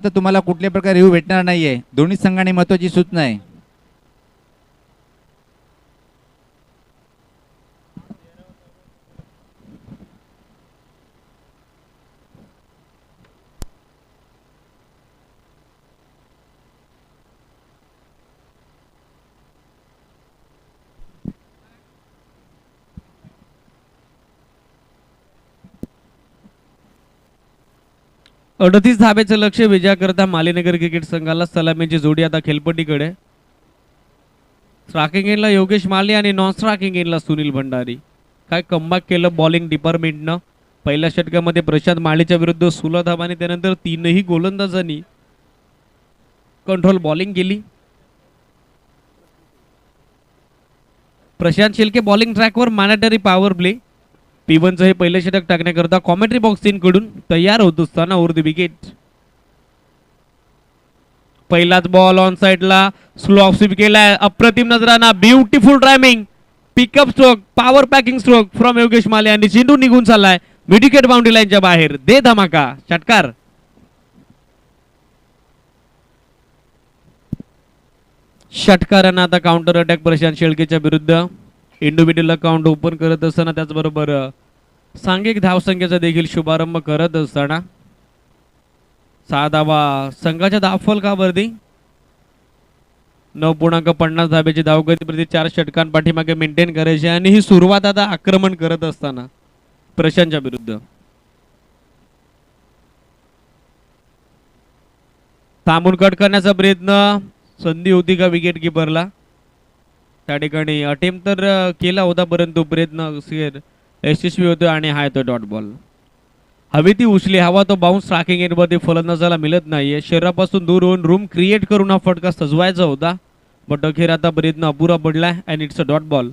तर तुम्हाला कुठल्या प्रकारे रिव्ह्यू भेटणार नाहीये. दोन्ही संघांनी महत्त्वाची सूचना आहे. अडतीस धाब्याचं लक्ष विजयाकरता मालीनगर क्रिकेट संघाला सलामीची जोडी आता खेळपट्टीकडे. स्ट्रायकिंग एंडला योगेश माली आणि नॉन स्ट्रायकिंग एंडला सुनील भंडारी. काय कमबॅक केलं बॉलिंग डिपार्टमेंटनं. पहिल्या षटकामध्ये प्रशांत माळीच्या विरुद्ध 16 धावा आणि त्यानंतर तीनही गोलंदाजांनी कंट्रोल बॉलिंग केली. प्रशांत शेलके बॉलिंग ट्रॅकवर मॅनेटरी पॉवर प्ले. P1चं हे पहिले षटक टाकण्याकरता कॉमेंट्री बॉक्स कडून तयार होत असताना ओव्हर द विकेट. पहिलाच बॉल ऑन साइडला स्लो ऑफ स्वीप केलाय. अप्रतिम नजराना, ब्युटिफुल ड्रायमिंग, pickup stroke, power packing stroke from Yogesh Male आणि चेंडू निघून चाललाय मिड विकेट बाउंड्री लाईनच्या बाहेर. दे धमाका षटकार. षटकारांना आता काउंटर अटॅक प्रशांत शेळकेच्या विरुद्ध. इंडिव्हिज्युअल अकाउंट ओपन करत असताना त्याचबरोबर सांघिक धावसंख्येचा देखील शुभारंभ करत असताना 6 धावा संघाच्या धावफलकावरती. 9.50 धाब्याची धावगती प्रति 4 षटकांपाठीमागे मेंटेन करायची आणि ही सुरुवात आता आक्रमण करत असताना प्रशांतच्या विरुद्ध. थांबून कट करण्याचा प्रयत्न, संधी होती का विकेट किपरला. त्या ठिकाणी अटेम्प्ट तर केला होता परंतु प्रयत्न यशस्वी होतो आणि हा येतो डॉट बॉल. हवी ती उचली, हवा तो बाउन्स स्ट्रायकिंग एंडमध्ये फलंदाजाला मिळत नाहीये. शरीरापासून दूर होऊन रूम क्रिएट करून हा फटका सजवायचा होता बट अखेर आता प्रयत्न अपुरा पडलाय and it's a dot ball.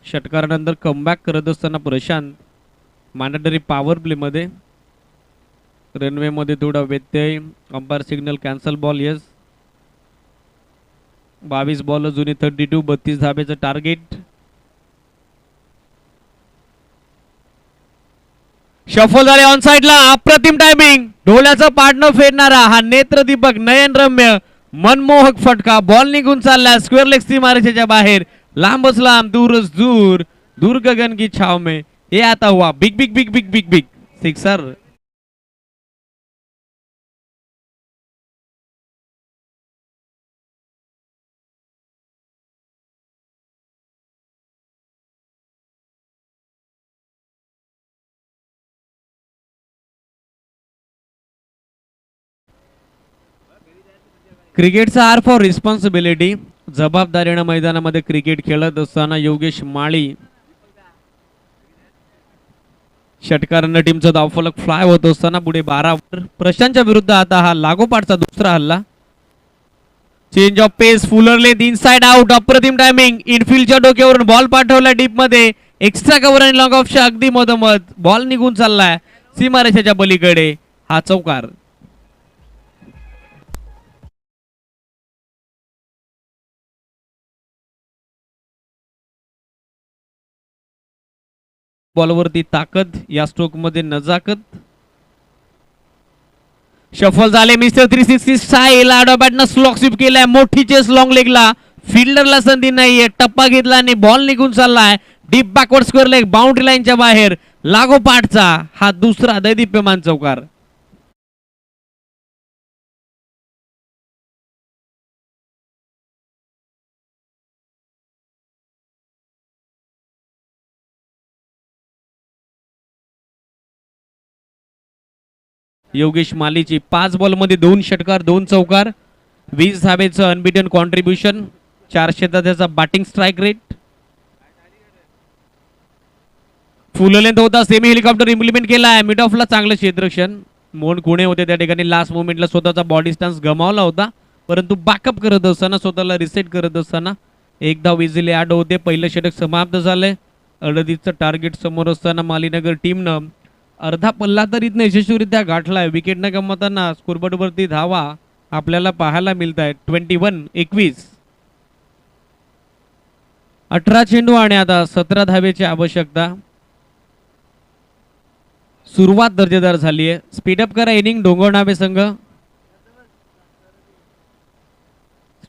षटकारानंतर कमबॅक करत असताना प्रशांत मॅनेटरी पॉवर प्लेमध्ये. रनवेमध्ये थोडा व्यत्यय, umpire signal cancel ball. Yes, 22 ball जुनी 32, 32 धाब्याचं टार्गेट. शफल झाले ऑन साइडला. अप्रतिम टायमिंग, ढोल्याचा पाडणं फेडणारा हा नेत्रदीपक नयनरम्य मनमोहक फटका. बॉल निघून चालला स्क्वेअर लेग सीमारेषेच्या बाहेर. लांबच लांब, दूरच दूर, दूर गगन की छाव में. ये आता हुआ big big big big big big sixer. क्रिकेटचा आर फॉर रिस्पॉन्सिबिलिटी. जबाबदारीनं मैदानामध्ये क्रिकेट खेळत असताना योगेश माळी. षटकारांना टीमचा धावफलक फ्लाय होत असताना पुढे 12 वर. प्रशांतच्या विरुद्ध आता हा लागोपाठचा दुसरा हल्ला. Change of pace, fuller length, inside out, अप्रतिम टायमिंग. इनफिल्डच्या डोक्यावरून बॉल पाठवला डीप मध्ये. एक्स्ट्रा कव्हर आणि लॉंग ऑफच्या अगदी मधोमध बॉल निघून चाललाय सीमारेषेच्या पलीकडे. हा चौकार. बॉलवरती ताकद, या स्ट्रोक मध्ये नजाकत. शफल झाले मिस्टर 360 स्टाईल. आडोबॅटनं स्लॉक स्वीप केलाय. मोठी चेस लॉंग लेगला, फिल्डरला संधी नाहीये. टप्पा घेतला आणि बॉल निघून चाललाय deep backward square leg boundary लाईनच्या बाहेर. लागोपाठचा हा दुसरा दैदिप्यमान चौकार. योगेश मालीची 5 बॉलमध्ये 2 षटकार 2 चौकार. 20 धाब्याचं अनबिटन कॉन्ट्रीब्युशन. 400 त्याचा बॅटिंग स्ट्राईक रेट. फुल लेंथ होता. सेमी हेलिकॉप्टर इम्प्लिमेंट केला आहे. मिड ऑफला चांगलं क्षेत्ररक्षण. मोहन कुणे होते त्या ठिकाणी. लास्ट मोमेंटला स्वतःचा बॉडी स्टॅन्स गमावला होता परंतु बॅकअप करत असताना, स्वतःला रिसेट करत असताना एक धाव इझिली ॲड होते. पहिलं षटक समाप्त झालंय. 38चं टार्गेट समोर असताना मालीनगर टीमनं अर्धा पल्ला तर इथनं यशस्वीरित्या गाठलाय. विकेट न गमवताना स्कोरबोर्डवरती धावा आपल्याला पाहायला मिळत आहेत 21-21. 18 चेंडू आणि आता 17 धावेची आवश्यकता. सुरुवात दर्जेदार झाली आहे. स्पीडअप करा इनिंग डोंगरनावे संघ.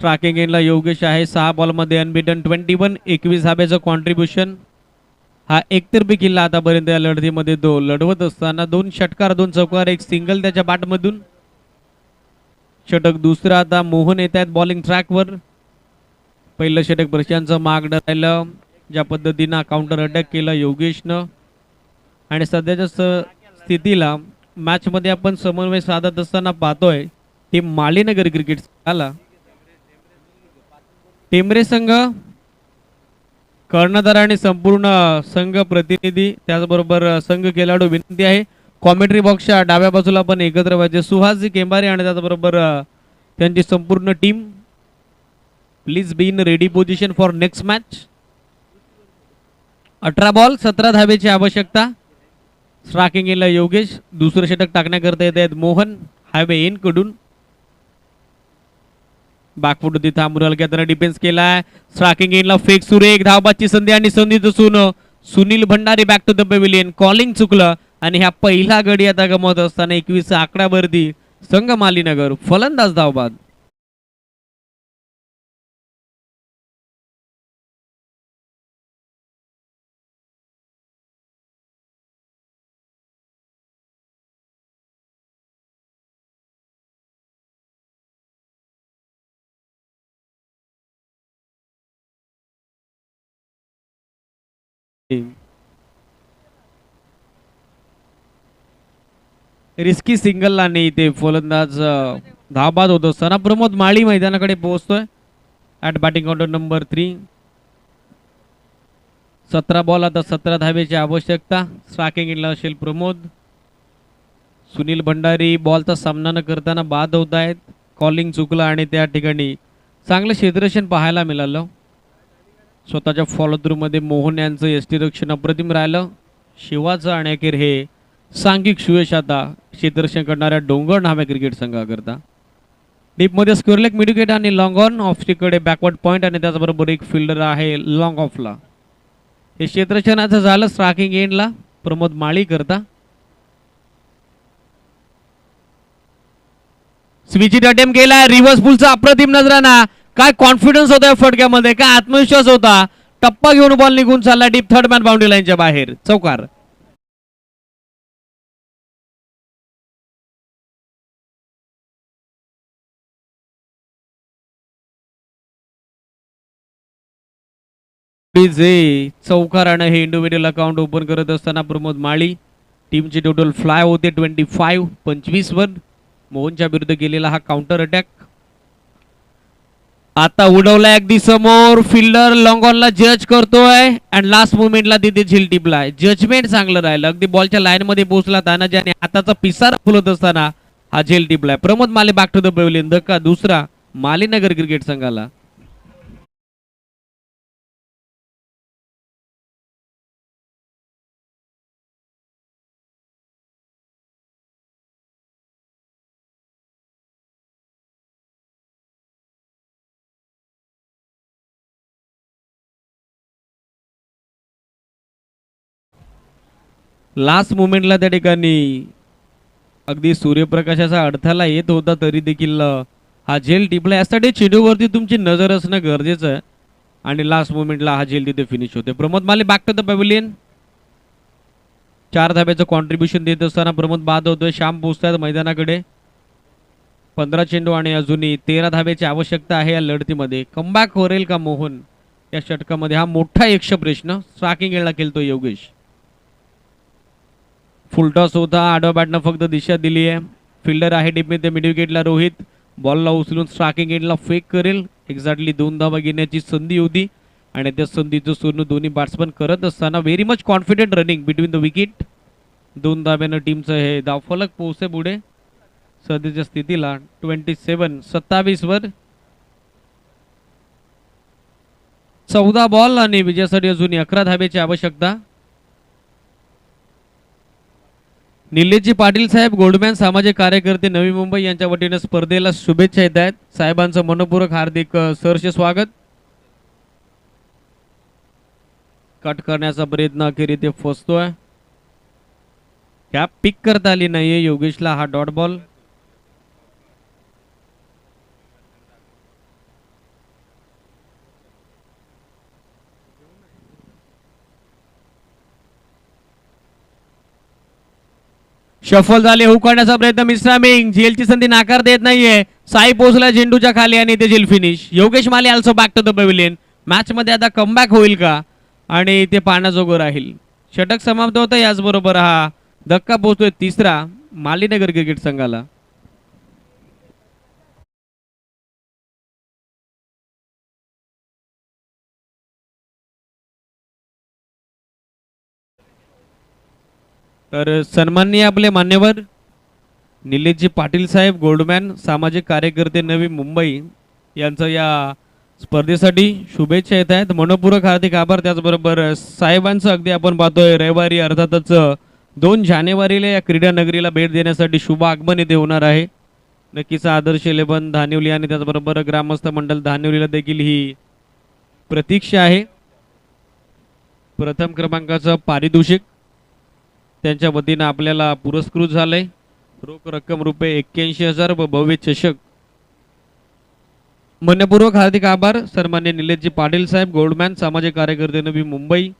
स्ट्रायकिंग एंडला योगेश आहे 6 बॉलमध्ये अनबिटन 21, 21 धाब्याचं कॉन्ट्रीब्युशन. हा एकतर्फी किल्ला आतापर्यंत या लढतीमध्ये तो लढवत असताना 2 षटकार 2 चौकार 1 सिंगल त्याच्या बॅटमधून. षटक दुसरं आता मोहन येत आहेत बॉलिंग ट्रॅकवर. पहिलं षटक प्रशांतचं मागणं राहिलं. ज्या पद्धतीनं काउंटर अटॅक केला योगेशनं आणि सध्याच्या स्थितीला मॅचमध्ये आपण समन्वय साधत असताना पाहतोय टीम मालीनगर क्रिकेट संघाला टेंबरे संघ, कर्णधार आणि संपूर्ण संघ प्रतिनिधी त्याचबरोबर संघ खेळाडू विनंती आहे कॉमेंट्री बॉक्सच्या डाव्या बाजूला पण एकत्र व्हायचे. सुहासजी केंबारे आणि त्याचबरोबर त्यांची संपूर्ण team please be in ready position for next match. 18 ball 17 धावेची आवश्यकता. स्ट्रायकिंग एंडला योगेश. दुसरं षटक टाकण्याकरता येत आहेत मोहन हायवे एन कडून. बॅकफुट होती थांबून हलक्यात डिफेन्स केलाय. स्ट्रायकिंग एंडला फेक सुरू एक धावबाची संधी आणि संधीचं Sunil Bhandari back to the pavilion. Calling चुकलं आणि ह्या पहिला गडी आता गमवत असताना 21 आकड्यावरती संघ मालीनगर. फलंदाज धावबाद. रिस्की सिंगल आणि ते फलंदाज धावबाद होत असताना प्रमोद माळी मैदानाकडे पोहोचतोय at batting counter number 3. 17 ball आता 17 धावेची आवश्यकता. स्ट्रायकिंग एंडला असेल प्रमोद. सुनील भंडारी बॉलचा सामना न करताना बाद होत आहेत. कॉलिंग चुकलं आणि त्या ठिकाणी चांगलं क्षेत्ररक्षण पाहायला मिळालं. स्वतःच्या फॉलो थ्रू मध्ये मोहन यांचं यष्टीरक्षण अप्रतिम राहिलं. शिवाचं आणि अखेर हे सांघिक सुयश आता क्षेत्ररक्षण करणाऱ्या डोंगर नामे क्रिकेट संघाकरता. डीपमध्ये स्क्वेअरलेग मिडविकेट आणि लॉंग ऑन ऑफस्टिककडे बॅकवर्ड पॉईंट आणि त्याचबरोबर एक फिल्डर आहे लॉंग ऑफला. हे क्षेत्ररक्षणाचं झालं स्ट्रायकिंग एंडला प्रमोद माळी करता. स्विचिट अटेम्प्ट केला. रिव्हर्स पुलचा अप्रतिम नजराना. काय कॉन्फिडन्स होता फटक्यामध्ये, काय आत्मविश्वास होता. टप्पा घेऊन बॉल निघून चालला डीप थर्ड मॅन बाउंड्री लाईनच्या बाहेर. चौकार. चौकारानं हे इंडिव्हिज्युअल अकाउंट ओपन करत असताना प्रमोद माळी. टीमची टोटल फ्लाय होते 25 वर. मोहनच्या विरुद्ध केलेला हा काउंटर अटॅक आता उडवलाय अगदी समोर. फिल्डर लॉंग ऑनला जज करतोय अँड लास्ट मुवमेंटला तिथे झिल टिपलाय. जजमेंट चांगलं राहिलं. अगदी बॉलच्या लाईन मध्ये पोहोचला तानाजी आणि हाताचा पिसारा फुलत असताना हा झेल टिपलाय. प्रमोद माले बॅक टू द पेव्हिलियन. धक्का दुसरा मालीनगर क्रिकेट संघाला. लास्ट मुमेंटला त्या ठिकाणी अगदी सूर्यप्रकाशाचा अडथळा येत होता तरी देखील हा झेल टिपला. यासाठी चेंडूवरती तुमची नजर असणं गरजेचं आहे आणि लास्ट मुमेंटला हा झेल तिथे फिनिश होते. प्रमोद माले back to the pavilion. 4 धाब्याचं contribution देत असताना प्रमोद बाद होतोय. श्याम पोहोचतात मैदानाकडे. 15 चेंडू आणि अजूनही 13 धाब्याची आवश्यकता आहे या लढतीमध्ये. कमबॅक करेल का मोहन या षटकामध्ये, हा मोठा यक्ष प्रश्न. स्ट्रायकिंग एंडला खेळतो योगेश. फुलटॉस होता. आडवा बॅटनं फक्त दिशा दिली आहे. फिल्डर आहे डीपमध्ये मिड विकेटला रोहित. बॉलला उचलून स्ट्रायकिंग एंडला फेक करेल. एक्झॅक्टली 2 धावा घेण्याची संधी होती आणि त्या संधीचं सोनं दोन्ही बॅट्समन करत असताना very much confident running between the wicket. 2 धाब्यानं टीमचं हे धावफलक पोहोचते पुढे. सध्याच्या स्थितीला 27 वर. 14 बॉल आणि विजयासाठी अजून 11 धाब्याची आवश्यकता. निलेशजी पाटील साहेब गोल्डमॅन सामाजिक कार्यकर्ते नवी मुंबई यांच्या वतीने स्पर्धेला शुभेच्छा येत आहेत. साहेबांचं मनपूर्वक हार्दिक सहर्ष स्वागत. कट करण्याचा प्रयत्न अखेर इथे फसतोय. कॅप पिक करता आली नाहीये योगेशला. हा डॉट बॉल. शफल झाले, हुक करण्याचा प्रयत्न मिश्रामिंग, झेलची संधी नाकार देत नाहीये. साई पोहोचला झेंडूच्या खाली आणि ते झेल finish. Yogesh Male also back to the pavilion. Match मध्ये आता कमबॅक होईल का आणि ते पाण्याजोगं राहील. षटक समाप्त होतं. याचबरोबर हा धक्का पोहोचतोय तिसरा मालीनगर क्रिकेट संघाला. तर सन्माननीय आपले मान्यवर निलेशजी पाटील साहेब, गोल्डमॅन, सामाजिक कार्यकर्ते नवी मुंबई यांचं या स्पर्धेसाठी शुभेच्छा येत आहेत. मनपूर्वक हार्दिक आभार. त्याचबरोबर साहेबांचं अगदी आपण पाहतोय रविवारी अर्थातच 2 जानेवारीला या क्रीडा नगरीला भेट देण्यासाठी शुभ आगमन इथे होणार आहे. नक्कीच आदर्श 11 धानिवली आणि त्याचबरोबर ग्रामस्थ मंडळ धानिवलीला देखील ही प्रतीक्षा आहे. प्रथम क्रमांकाचं पारितोषिक त्यांच्या वतीनं आपल्याला पुरस्कृत झालंय. रोख रक्कम रुपये 81,000 व भव्य चषक. मनपूर्वक हार्दिक आभार सन्मान्य निलेशजी पाटील साहेब, गोल्डमॅन, सामाजिक कार्यकर्ते नवी मुंबई.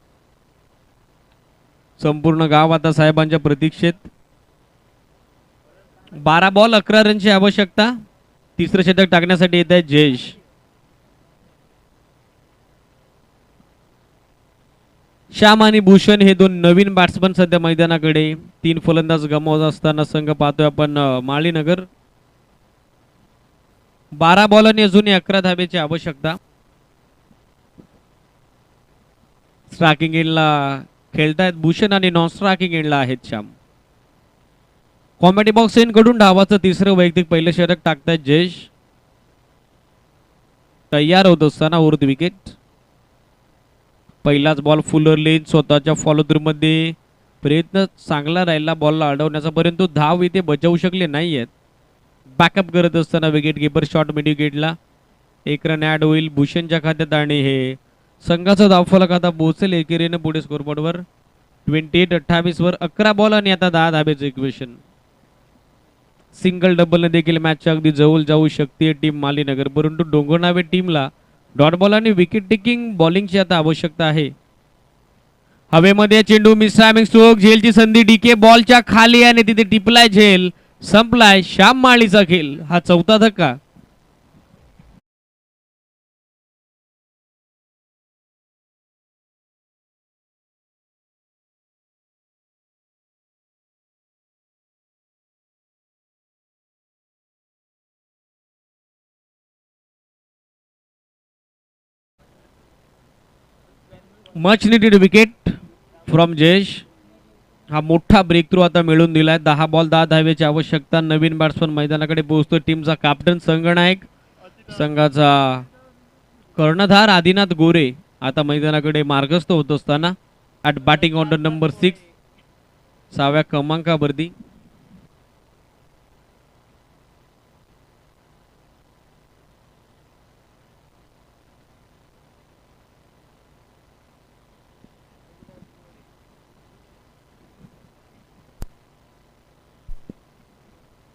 संपूर्ण गाव आता साहेबांच्या प्रतीक्षेत. 12 बॉल 11 रनची आवश्यकता. तिसरं षटक टाकण्यासाठी येत आहे जयेश. श्याम आणि भूषण हे 2 नवीन बॅट्समन सध्या मैदानाकडे. 3 फलंदाज गमावत असताना संघ पाहतोय आपण माळीनगर. 12 बॉल आणि अजूनही 11 धाब्याची आवश्यकता. स्ट्रायकिंग एंडला खेळतायत भूषण आणि नॉन स्ट्रायकिंग एंडला आहेत श्याम. कॉमेडी बॉक्स एंड कडून डावाचं तिसरं वैयक्तिक पहिलं षटक टाकतायत जयेश. तयार होत असताना उर्ध विकेट. पहिलाच बॉल फुलर लेन स्वतःच्या फॉलो थ्रू मध्ये प्रयत्न चांगला राहिला बॉलला अडवण्याचा, परंतु धाव इथे बचावू शकले नाही आहेत. बॅकअप करत असताना विकेट किपर शॉट मिड विकेटला. 1 रन ॲड होईल भूषणच्या खात्यात आणि हे संघाचा धावफलक आता पोहोचेल एकेरीने पुढे स्कोरबोर्डवर. 28-28 वर 11 बॉल आणि आता 10 धाब्याचं इक्वेशन. सिंगल डबलने देखील मॅचच्या अगदी जवळ जाऊ शकते टीम मालीनगर, परंतु डोंगरनावे टीमला डॉट बॉल आणि विकेट टेकिंग बॉलिंगची आता आवश्यकता आहे. हवेमध्ये चेंडू मिसॅमिंग स्ट्रोक, झेलची संधी डीके बॉलच्या खाली आणि तिथे टिपलाय झेल. संपलाय श्याम माळीचा खेळ. हा 4था धक्का. Much needed wicket from Jayesh. हा मोठा ब्रेक थ्रू आता मिळून दिलाय. 10 बॉल 10 धावेची आवश्यकता. नवीन बॅट्समन मैदानाकडे पोहोचतो. टीमचा कॅप्टन संघनायक, संघाचा कर्णधार आदिनाथ गोरे आता मैदानाकडे मार्गस्थ होत असताना ॲट बॅटिंग ऑर्डर नंबर 6 6व्या क्रमांकावरती.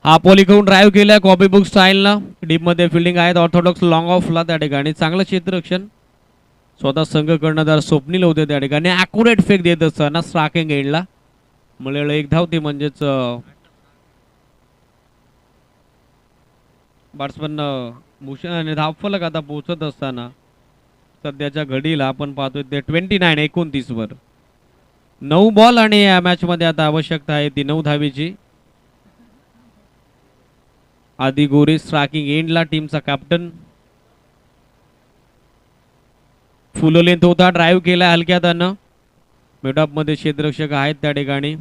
हा पॉलिकडून ड्राईव्ह केलाय कॉपी बुक स्टाईलनं. डीप मध्ये फिल्डिंग आहेत ऑर्थोडॉक्स लॉंग ऑफला त्या ठिकाणी. चांगलं क्षेत्ररक्षण. स्वतः संघ कर्णधार स्वप्नील होते त्या ठिकाणी. ॲक्युरेट फेक देत असताना स्ट्रायकिंग एंडला मिळेल 1 धाव. ती म्हणजेच बॅट्समन भूषण आणि धावफलक आता पोहोचत असताना सध्याच्या घडीला आपण पाहतोय ते 29-29 वर 9 बॉल आणि या मॅच मध्ये आता आवश्यकता आहे ती 9 धावेची. आदी गोरे स्ट्रायकिंग एंडला टीमचा कॅप्टन. फुल लेंथ होता, ड्राईव्ह केला हलक्यात. मिडऑफ मध्ये क्षेत्ररक्षक आहेत त्या ठिकाणी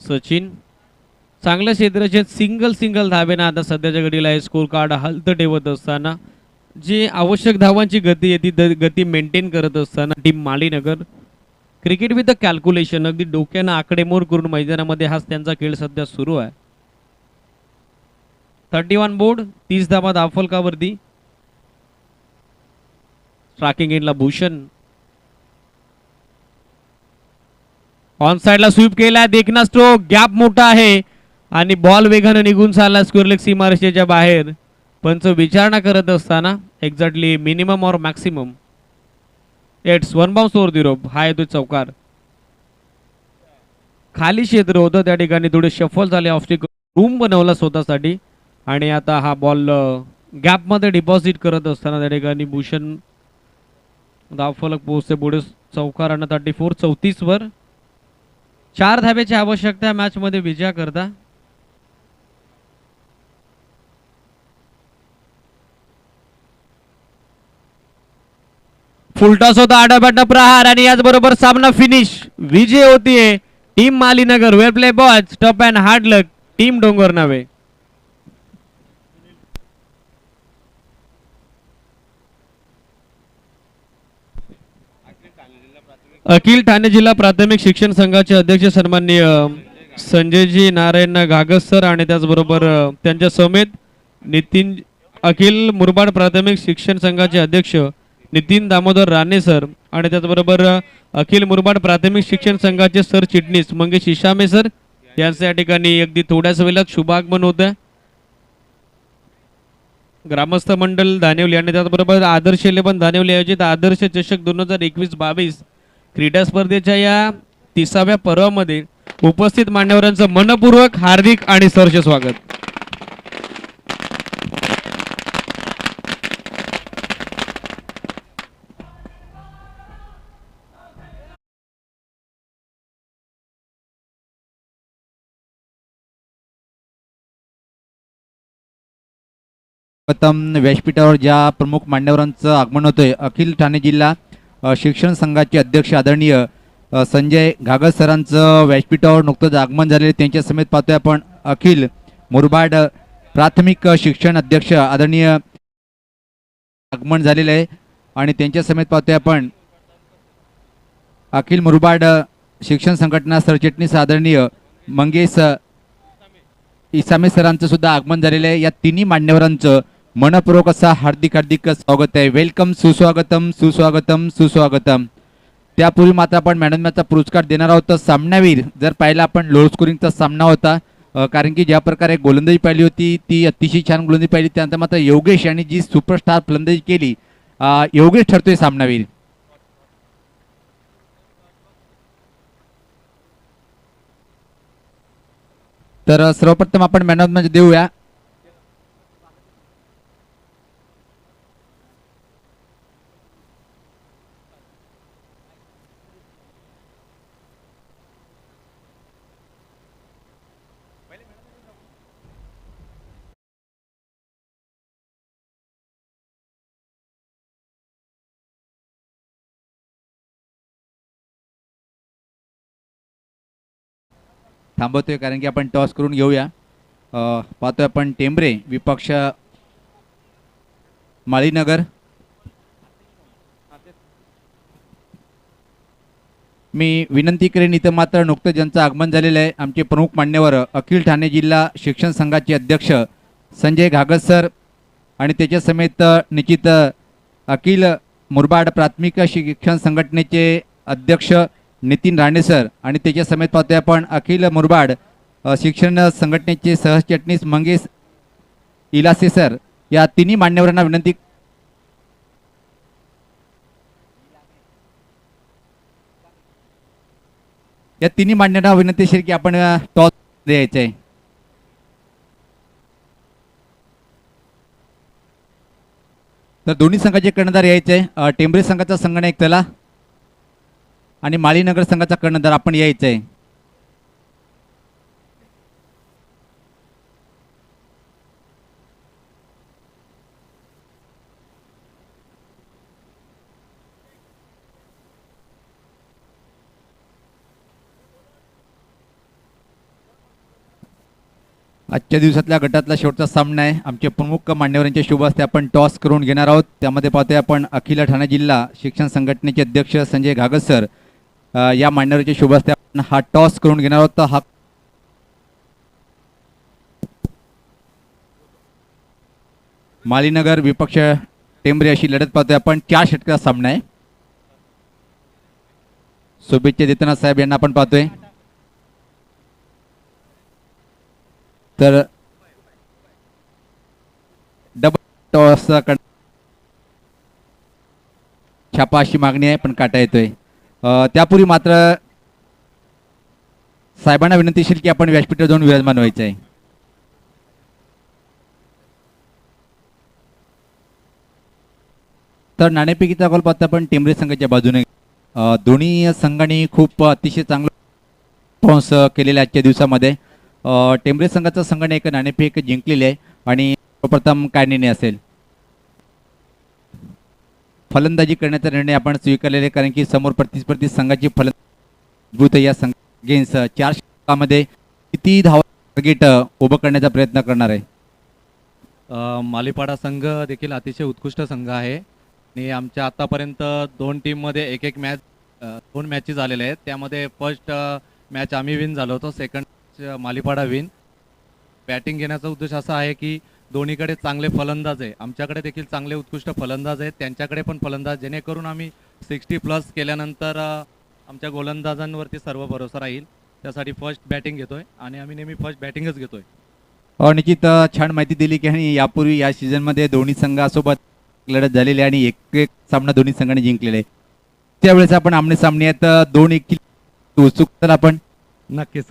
सचिन. चांगलं क्षेत्ररक्षक सिंगल धावेनं आता सध्याच्या घडीला हे स्कोर कार्ड हलतं ठेवत असताना जी आवश्यक धावांची गती आहे ती गती मेंटेन करत असताना team Malinagar cricket with the calculation अगदी डोक्यानं आकडेमोड करून मैदानामध्ये हाच त्यांचा खेळ सध्या सुरू आहे. 31 बोर्ड 30 धावा धावफलकावरती. स्ट्रायकिंग एंडला भूषण. ऑन साइडला स्वीप केला. देखना स्ट्रोक. गॅप मोठा आहे आणि बॉल वेगाने निघून चालला स्क्वेअरलेग सीमारेषेच्या बाहेर. पंच विचारणा करत असताना एक्झॅक्टली मिनिमम और maximum. It's 1 bounce over the rope. हा येतो चौकार. खाली क्षेत्र होतं त्या ठिकाणी थोडे शफल झाले ऑफस्टिक रूम बनवला स्वतःसाठी आणि आता हा बॉल गॅपमध्ये डिपॉझिट करत असताना त्या ठिकाणी भूषण धावफलक पोहोचते पुढे चौकार आणि 34 वर 4 धाब्याची आवश्यकता मॅच मध्ये विजया करता. फुलटॉस होता आडाबाडा प्रहार आणि याचबरोबर सामना फिनिश. विजय होतीये team Malinagar. Well play boys. Tough and hard luck team डोंगर नावे. अखिल ठाणे जिल्हा प्राथमिक शिक्षण संघाचे अध्यक्ष सन्माननीय संजयजी नारायण घागस सर आणि त्याचबरोबर त्यांच्या समेत नितीन अखिल मुरबाड प्राथमिक शिक्षण संघाचे अध्यक्ष नितीन दामोदर राणे सर आणि त्याचबरोबर अखिल मुरबाड प्राथमिक शिक्षण संघाचे सरचिटणीस मंगेश इशामे सर यांचं या ठिकाणी अगदी थोड्याच वेळात शुभागमन होतं. ग्रामस्थ मंडळ धानिवली आणि त्याचबरोबर आदर्श इलेव्हन धानिवली आयोजित आदर्श चषक 2021-22 क्रीडा स्पर्धेच्या या 30व्या पर्वामध्ये उपस्थित मान्यवरांचं मनपूर्वक हार्दिक आणि सहर्ष स्वागत. प्रथम व्यासपीठावर ज्या प्रमुख मान्यवरांचं आगमन होतंय अखिल ठाणे जिल्हा शिक्षण संघाचे अध्यक्ष आदरणीय संजय घागस सरांचं व्यासपीठावर नुकतंच आगमन झालेले त्यांच्या समेत पाहतोय आपण अखिल मुरबाड प्राथमिक शिक्षण अध्यक्ष आदरणीय आगमन झालेलं आहे आणि त्यांच्या समेत पाहतोय आपण अखिल मुरबाड शिक्षण संघटना सरचिटणीस आदरणीय मंगेश इसामे सरांचं सुद्धा आगमन झालेलं आहे. या तिन्ही मान्यवरांचं मनपूर्वक असा हार्दिक हार्दिक स्वागत आहे. वेलकम, सुस्वागतम सुस्वागतम सुस्वागतम. त्यापूर्वी मात्र आपण मॅडमचा पुरस्कार देणार आहोत सामनावीर. जर पाहिला आपण लो स्कोरिंगचा सामना होता कारण की ज्या प्रकारे गोलंदाजी पाहिली होती ती अतिशय छान गोलंदाजी पाहिली. त्यानंतर मात्र योगेश यांनी जी सुपरस्टार फलंदाजी केली योगेश ठरतोय सामनावीर. तर सर्वप्रथम आपण मॅन ऑफ मॅच देऊया. थांबवतोय कारण की आपण टॉस करून घेऊया. पाहतोय आपण टेंबरे विपक्ष माळीनगर. मी विनंती करेन इथं मात्र नुकतं ज्यांचं आगमन झालेलं आहे आमचे प्रमुख मान्यवर अखिल ठाणे जिल्हा शिक्षण संघाचे अध्यक्ष संजय घागस सर आणि त्याच्या समेत निश्चित अखिल मुरबाड प्राथमिक शिक्षण संघटनेचे अध्यक्ष नितीन राणे सर आणि त्याच्या समेत पाहतोय आपण अखिल मुरबाड शिक्षण संघटनेचे सहचटणीस मंगेश इलासे सर. या तिन्ही मान्यवरांना विनंती या तिन्ही मान्यवरांना विनंती असेल की आपण टॉस द्यायचं आहे. तर दोन्ही संघाचे कर्णधार यायचे आहे. टेंबरे संघाचा संघनायक त्याला आणि माळीनगर संघाचा कर्णधार आपण यायचं आहे. आजच्या दिवसातल्या गटातला शेवटचा सामना आहे. आमचे प्रमुख मान्यवरांच्या शुभ हस्ते आपण टॉस करून घेणार आहोत. त्यामध्ये पाहतोय आपण अखिल ठाणे जिल्हा शिक्षण संघटनेचे अध्यक्ष संजय घागस सर या मान्यवरांच्या शुभ हस्ते आपण हा टॉस करून घेणार आहोत. हा मालीनगर विपक्ष टेंबरे अशी लढत पाहतोय आपण. 4 षटकाचा सामना आहे. शुभेच्छा देताना साहेब यांना आपण पाहतोय. तर डबल टॉस छापा अशी मागणी आहे पण काटा येतोय. त्यापूर्वी मात्र साहेबांना विनंती असेल की आपण व्यासपीठावर जाऊन विराजमान व्हायचं आहे. तर नाणेफेकीचा कॉल पाहता पण टेंबरे संघाच्या बाजूने दोन्ही संघांनी खूप अतिशय चांगला परफॉर्मन्स केलेला आजच्या दिवसामध्ये. टेंबरे संघाचा संघाने एक नाणेफेक जिंकलेली आहे आणि प्रथम काय निर्णय असेल? फलंदाजी करण्याचा निर्णय आपण स्वीकारलेला आहे, कारण की समोर प्रतिस्पर्धी संघाची फलंदाजी या संघ 4 षटकामध्ये किती धावा टार्गेट उभं करण्याचा प्रयत्न करणार आहे. मालीपाडा संघ देखील अतिशय उत्कृष्ट संघ आहे आणि आमच्या आतापर्यंत 2 टीममध्ये एक मॅच 2 मॅचेस झालेले आहेत. त्यामध्ये फर्स्ट मॅच आम्ही विन झालो होतो, सेकंड मालीपाडा विन. बॅटिंग घेण्याचा उद्देश असा आहे की दोन्हीकडे चांगले फलंदाज आहे, आमच्याकडे देखील चांगले उत्कृष्ट फलंदाज आहेत, त्यांच्याकडे पण फलंदाज, जेणेकरून आम्ही 60+ केल्यानंतर आमच्या गोलंदाजांवरती सर्व भरोसा राहील. त्यासाठी फर्स्ट बॅटिंग घेतोय आणि आम्ही नेहमी फर्स्ट बॅटिंगच घेतोय. निश्चित छान माहिती दिली की आणि यापूर्वी या सीझनमध्ये दोन्ही संघासोबत लढत झालेली आहे आणि एक सामना दोन्ही संघांनी जिंकलेला आहे. त्यावेळेस आपण आमने सामने आहेत 2-1 उत्सुकता आपण. नक्कीच.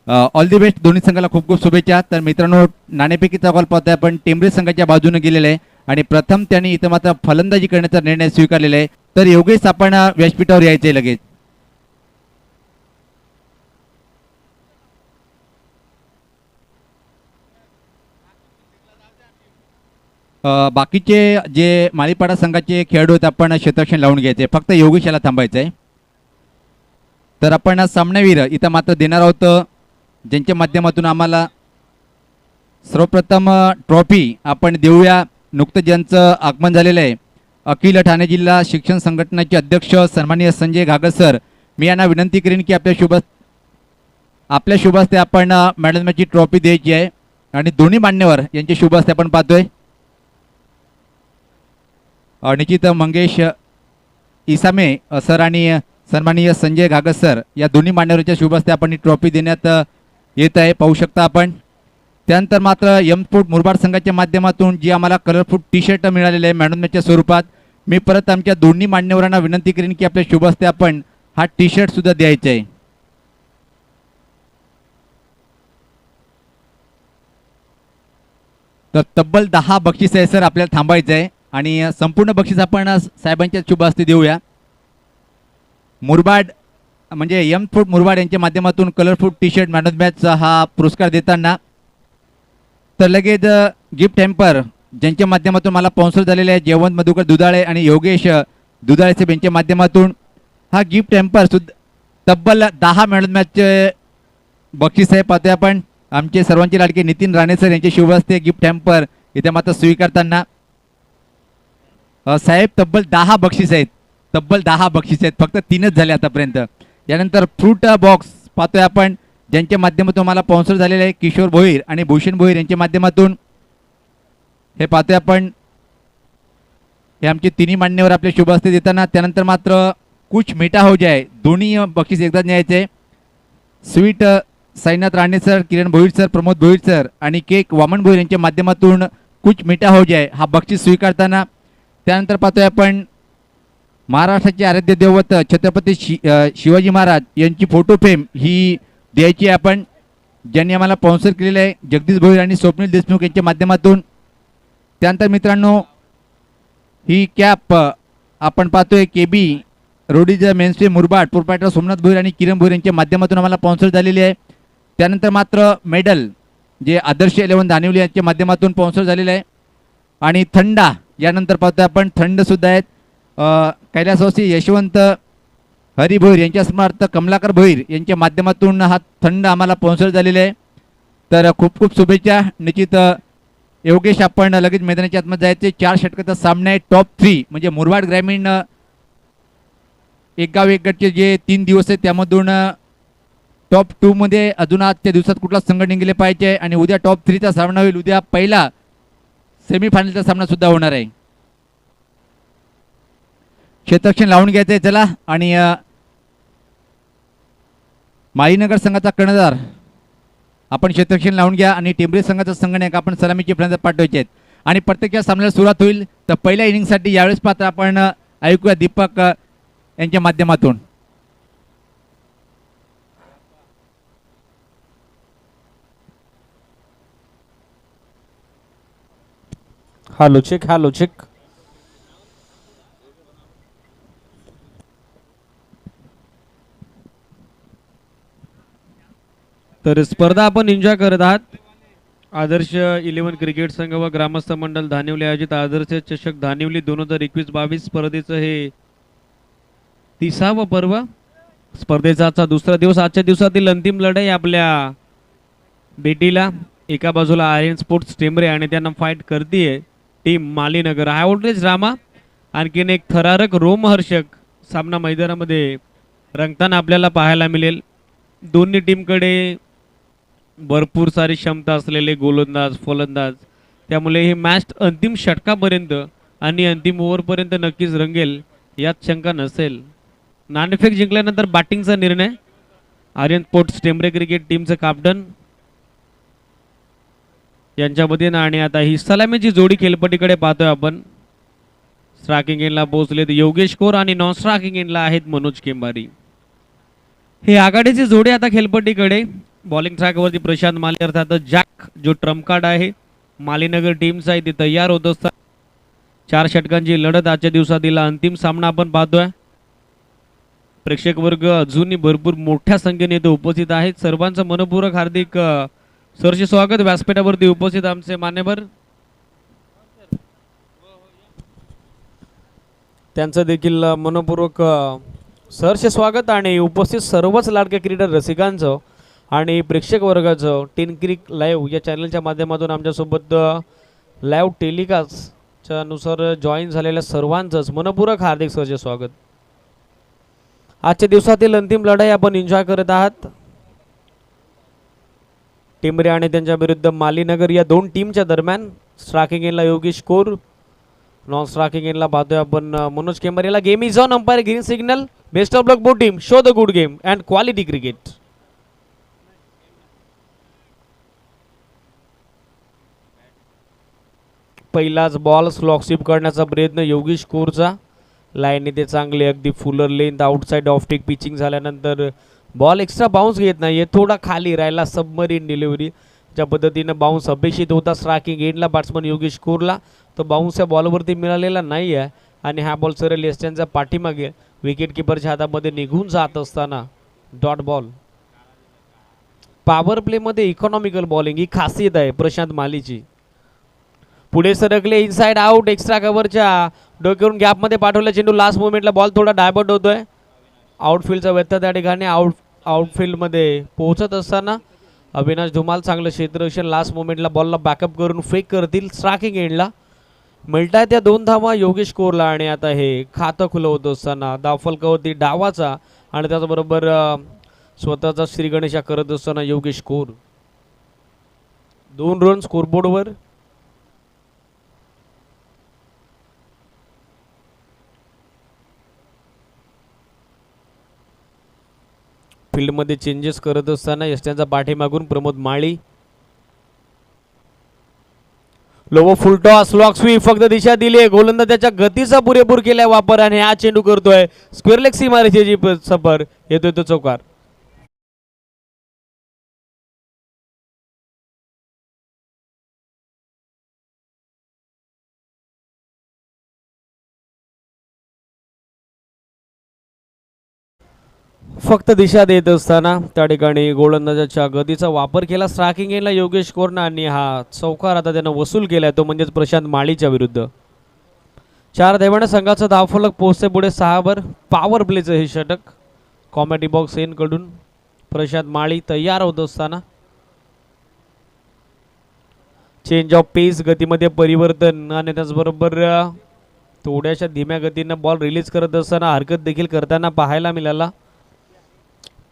All the best. दोन्ही संघाला खूप खूप शुभेच्छा. तर मित्रांनो, नाणेफेकीचा कॉल पाहतोय आपण टेंबरे संघाच्या बाजूने गेलेला आहे आणि प्रथम त्यांनी इथं मात्र फलंदाजी करण्याचा निर्णय स्वीकारलेला आहे. तर योगेश, आपण व्यासपीठावर यायचंय लगेच. बाकीचे जे माळीपाडा संघाचे खेळाडू आहेत आपण क्षेत्ररक्षण लावून घ्यायचे, फक्त योगेश याला थांबायचं आहे. तर आपण सामनावीर इथं मात्र देणार आहोत, ज्यांच्या माध्यमातून आम्हाला सर्वप्रथम ट्रॉफी आपण देऊया. नुकतं ज्यांचं आगमन झालेलं आहे, अखिल ठाणे जिल्हा शिक्षण संघटनेचे अध्यक्ष सन्माननीय संजय घागर सर, मी यांना विनंती करीन की आपल्या शुभ हस्ते आपण मॅडमची ट्रॉफी द्यायची आहे आणि दोन्ही मान्यवर यांचे शुभ हस्ते आपण पाहतोय. निश्चित मंगेश इसामे सर आणि सन्माननीय संजय घागर सर या दोन्ही मान्यवरांच्या शुभ हस्ते आपण ही ट्रॉफी देण्यात येत आहे, पाहू शकता आपण. त्यानंतर मात्र स्पोर्ट मुरबाड संघाच्या माध्यमातून जी आम्हाला कलरफुल टी-शर्ट मिळालेले आहे मॅडमच्या स्वरूपात, मी परत आमच्या दोन्ही मान्यवरांना विनंती करीन की आपल्या शुभ हस्ते आपण हा टी-शर्ट सुद्धा द्यायचा आहे. तर तब्बल 10 बक्षीस आहे सर, आपल्याला थांबायचं आहे आणि संपूर्ण बक्षीस आपण साहेबांच्या शुभ हस्ते देऊया. मुरबाड म्हणजे स्पोर्ट मुरबाड यांच्या माध्यमातून कलरफुल टी-शर्ट मॅन ऑफ मॅचचा हा पुरस्कार देताना, तर लगेच गिफ्ट हॅम्पर ज्यांच्या माध्यमातून मला स्पॉन्सर झालेले आहे जयवंत मधुकर दुधाळे आणि योगेश दुधाळे साहेब यांच्या माध्यमातून हा गिफ्ट हॅम्पर सुद्धा तब्बल 10 मॅन ऑफ मॅचचे बक्षीस आहे. पाहतोय आपण आमचे सर्वांचे लाडके नितीन राणे सर यांचे शुभ हस्ते गिफ्ट हॅम्पर इथे मात्र स्वीकारताना. साहेब तब्बल 10 बक्षीस आहेत, तब्बल 10 बक्षीस आहेत, फक्त 3च झाले आतापर्यंत. यानंतर फ्रूट बॉक्स पाहतोय आपण, ज्यांच्या माध्यमातून मला स्पॉन्सर झालेले आहे किशोर भोईर आणि भूषण भोईर यांच्या माध्यमातून हे पाहतोय आपण. हे आमचे तिन्ही मान्यवर आपले शुभ हस्ते देताना. त्यानंतर मात्र कुछ मीठा हो जाए दोन्ही बक्षीस एकदाच न्यायचे. स्वीट साईनाथ राणे सर, किरण भोईर सर, प्रमोद भोईर सर आणि केक वामन भोईर यांच्या माध्यमातून कुछ मीठा हो जाए हा बक्षीस स्वीकारताना. त्यानंतर पाहतोय आपण महाराष्ट्राचे आराध्य दैवत छत्रपती शिवाजी महाराज यांची फोटो फ्रेम ही द्यायची आहे आपण, ज्यांनी आम्हाला स्पॉन्सर केलेलं आहे जगदीश भोईर आणि स्वप्नील देशमुख यांच्या माध्यमातून. त्यानंतर मित्रांनो ही कॅप आपण पाहतोय KB Roadies menswear Murbad proprietor Somnath Bhoir आणि किरण भोईर यांच्या माध्यमातून आम्हाला स्पॉन्सर झालेली आहे. त्यानंतर मात्र मेडल जे आदर्श 11 दानिवली यांच्या माध्यमातून स्पॉन्सर झालेलं आहे. आणि थंडा यानंतर पाहतोय आपण थंड सुद्धा आहेत, कैलासवासी यशवंत हरी भोईर यांच्या स्मरणार्थ कमलाकर भोईर यांच्या माध्यमातून हा थंड आम्हाला स्पॉन्सर झालेला आहे. तर खूप खूप शुभेच्छा. निश्चित योगेश, आपण लगेच मैदानाच्या आतमध्ये जायचे. 4 षटकाचा सामना आहे. टॉप 3 म्हणजे मुरबाड ग्रामीण एक गाव एक गटचे जे 3 दिवस आहेत त्यामधून टॉप 2 मध्ये अजून आजच्या दिवसात कुठला संघ निघले पाहिजे आणि उद्या टॉप 3चा सामना होईल. उद्या पहिला सेमीफायनलचा सामना सुद्धा होणार आहे. क्षेत्ररक्षण लावून घ्यायचं आहे चला. आणि माळीनगर संघाचा कर्णधार आपण क्षेत्ररक्षण लावून घ्या आणि टेंबरे संघाचा संघटक आपण सलामीचे फलंदाज पाठवायचे आहेत आणि प्रत्येक सामन्याला सुरुवात होईल. तर पहिल्या इनिंगसाठी यावेळेस पात्र आपण ऐकूया दीपक यांच्या माध्यमातून. Hello check. तर स्पर्धा आपण एन्जॉय करत आहात. आदर्श 11 क्रिकेट संघ व ग्रामस्थ मंडळ धानिवली आयोजित आदर्श चषक धानिवली 2021-22 स्पर्धेचं हे 30वा पर्व. स्पर्धेचा आजचा दुसरा दिवस. आजच्या दिवसातील अंतिम लढाई आपल्या बेटीला. एका बाजूला आर्यन स्पोर्ट्स टेंबरे आणि त्यांना फाईट करतीये team Malinagar. High voltage drama, आणखीन एक थरारक रोमहर्षक सामना मैदानामध्ये रंगताना आपल्याला पाहायला मिळेल. दोन्ही टीमकडे भरपूर सारी क्षमता असलेले गोलंदाज फलंदाज, त्यामुळे ही मॅच अंतिम षटकापर्यंत आणि अंतिम ओव्हरपर्यंत नक्कीच रंगेल यात शंका नसेल. नाणेफेक जिंकल्यानंतर बॅटिंगचा निर्णय. आर्यन स्पोर्ट्स टेंबरे क्रिकेट टीमचं कॅप्टन यांच्या वतीनं. आणि आता ही सलामीची जोडी खेळपट्टीकडे पाहतोय आपण. स्ट्रायकिंग एंडला पोहोचलेत योगेश कोर आणि नॉन स्ट्रायकिंग एंडला आहेत मनोज केंबारी. हे आघाडीची जोडी आता खेळपट्टीकडे. बॉलिंग ट्रॅकवरती प्रशांत माली अर्थात जॅक जो ट्रम्प कार्ड आहे मालीनगर टीमचा आहे ते तयार होत असतात. 4 षटकांची लढत आजच्या दिवसातील अंतिम सामना आपण पाहतोय. प्रेक्षक वर्ग अजूनही भरपूर मोठ्या संख्येने इथे उपस्थित आहेत. सर्वांचं मनपूर्वक हार्दिक सरचे स्वागत. व्यासपीठावरती उपस्थित आमचे मान्यवर त्यांचं देखील मनपूर्वक सरचे स्वागत. आणि उपस्थित सर्वच लाडक्या क्रीडा रसिकांचं आणि प्रेक्षक वर्गाचं टेन क्रिक लाईव्ह या चॅनलच्या माध्यमातून आमच्यासोबत लाईव्ह टेलिकास्टच्या नुसार जॉईन झालेल्या सर्वांचंच मनपूर्वक हार्दिक सरचे स्वागत. आजच्या दिवसातील अंतिम लढाई आपण एन्जॉय करत आहात. टेंबरे आणि त्यांच्या विरुद्ध मालीनगर या दोन टीमच्या दरम्यान. स्ट्रायकिंग एंडला योगेश कोर, नॉन स्ट्रायकिंग एंडला पाहतोय आपण मनोज केंबारीला. Game is on, umpire green signal. Best of luck both team. Show the good game and quality cricket. पहिलाच बॉल स्लॉक स्वीप करण्याचा प्रयत्न योगेश कोरचा. लाईनने ते चांगले अगदी fuller length outside off take pitching झाल्यानंतर बॉल एक्स्ट्रा बाउन्स घेत नाही, थोडा खाली राहिला. सबमरीन डिलिव्हरी ज्या पद्धतीनं बाउन्स अपेक्षित होता स्ट्रायकिंग एंडला बॅट्समन योगेश कोरला, तो बाउन्स या बॉलवरती मिळालेला नाही आहे. आणि हा बॉल सरळ लेस्टनच्या पाठीमागे विकेट किपरच्या हातामध्ये निघून जात असताना डॉट बॉल. पॉवर प्लेमध्ये इकॉनॉमिकल बॉलिंग ही खासियत आहे प्रशांत मालीची. पुढे सरकले इनसाइड आउट. एक्स्ट्रा कव्हरच्या डोक्यावरून गॅपमध्ये पाठवला चेंडू. लास्ट मोमेंटला बॉल थोडा डायवर्ट होतोय. आउटफील्डचा व्यत्यय त्या ठिकाणी. आउटफील्डमध्ये पोहोचत असताना अविनाश धुमाल चांगलं क्षेत्ररक्षण. लास्ट मोमेंटला बॉलला बॅकअप करून फेक करतील. स्ट्रायकिंग एंडला मिळताय त्या 2 धावा योगेश कोरला. आणि आता हे खातं खुलं होत असताना धावफलकावरती डावाचा आणि त्याचबरोबर स्वतःचा श्री गणेशा करत असताना योगेश कोर. 2 रन स्कोरबोर्डवर. फील्डमध्ये चेंजेस करत असताना यष्ट्यांचा पाठीमागून Pramod Mali. Low full toss slog sweep फक्त दिशा दिली. गोलंदाज त्याच्या गतीचा पुरेपूर केलाय वापर आणि हा चेंडू करतोय स्क्वेअर लेग सीमारेषेची सफर. येतोय तो चौकार. फक्त दिशा देत असताना त्या ठिकाणी गोलंदाजाच्या गतीचा वापर केला स्ट्रायकिंग एंडला योगेश कोरना. आणि हा चौकार आता त्यानं वसूल केलाय तो म्हणजेच प्रशांत माळीच्या विरुद्ध. 4 धावांनी संघाचा धावफलक पोहोचते पुढे 6 वर. पॉवर प्लेचं हे षटक कॉमेडी बॉक्स एन कडून प्रशांत माळी तयार होत असताना. चेंज ऑफ पेस गतीमध्ये परिवर्तन आणि त्याचबरोबर थोड्याशा धीम्या गतीनं बॉल रिलीज करत असताना हरकत देखील करताना पाहायला मिळाला.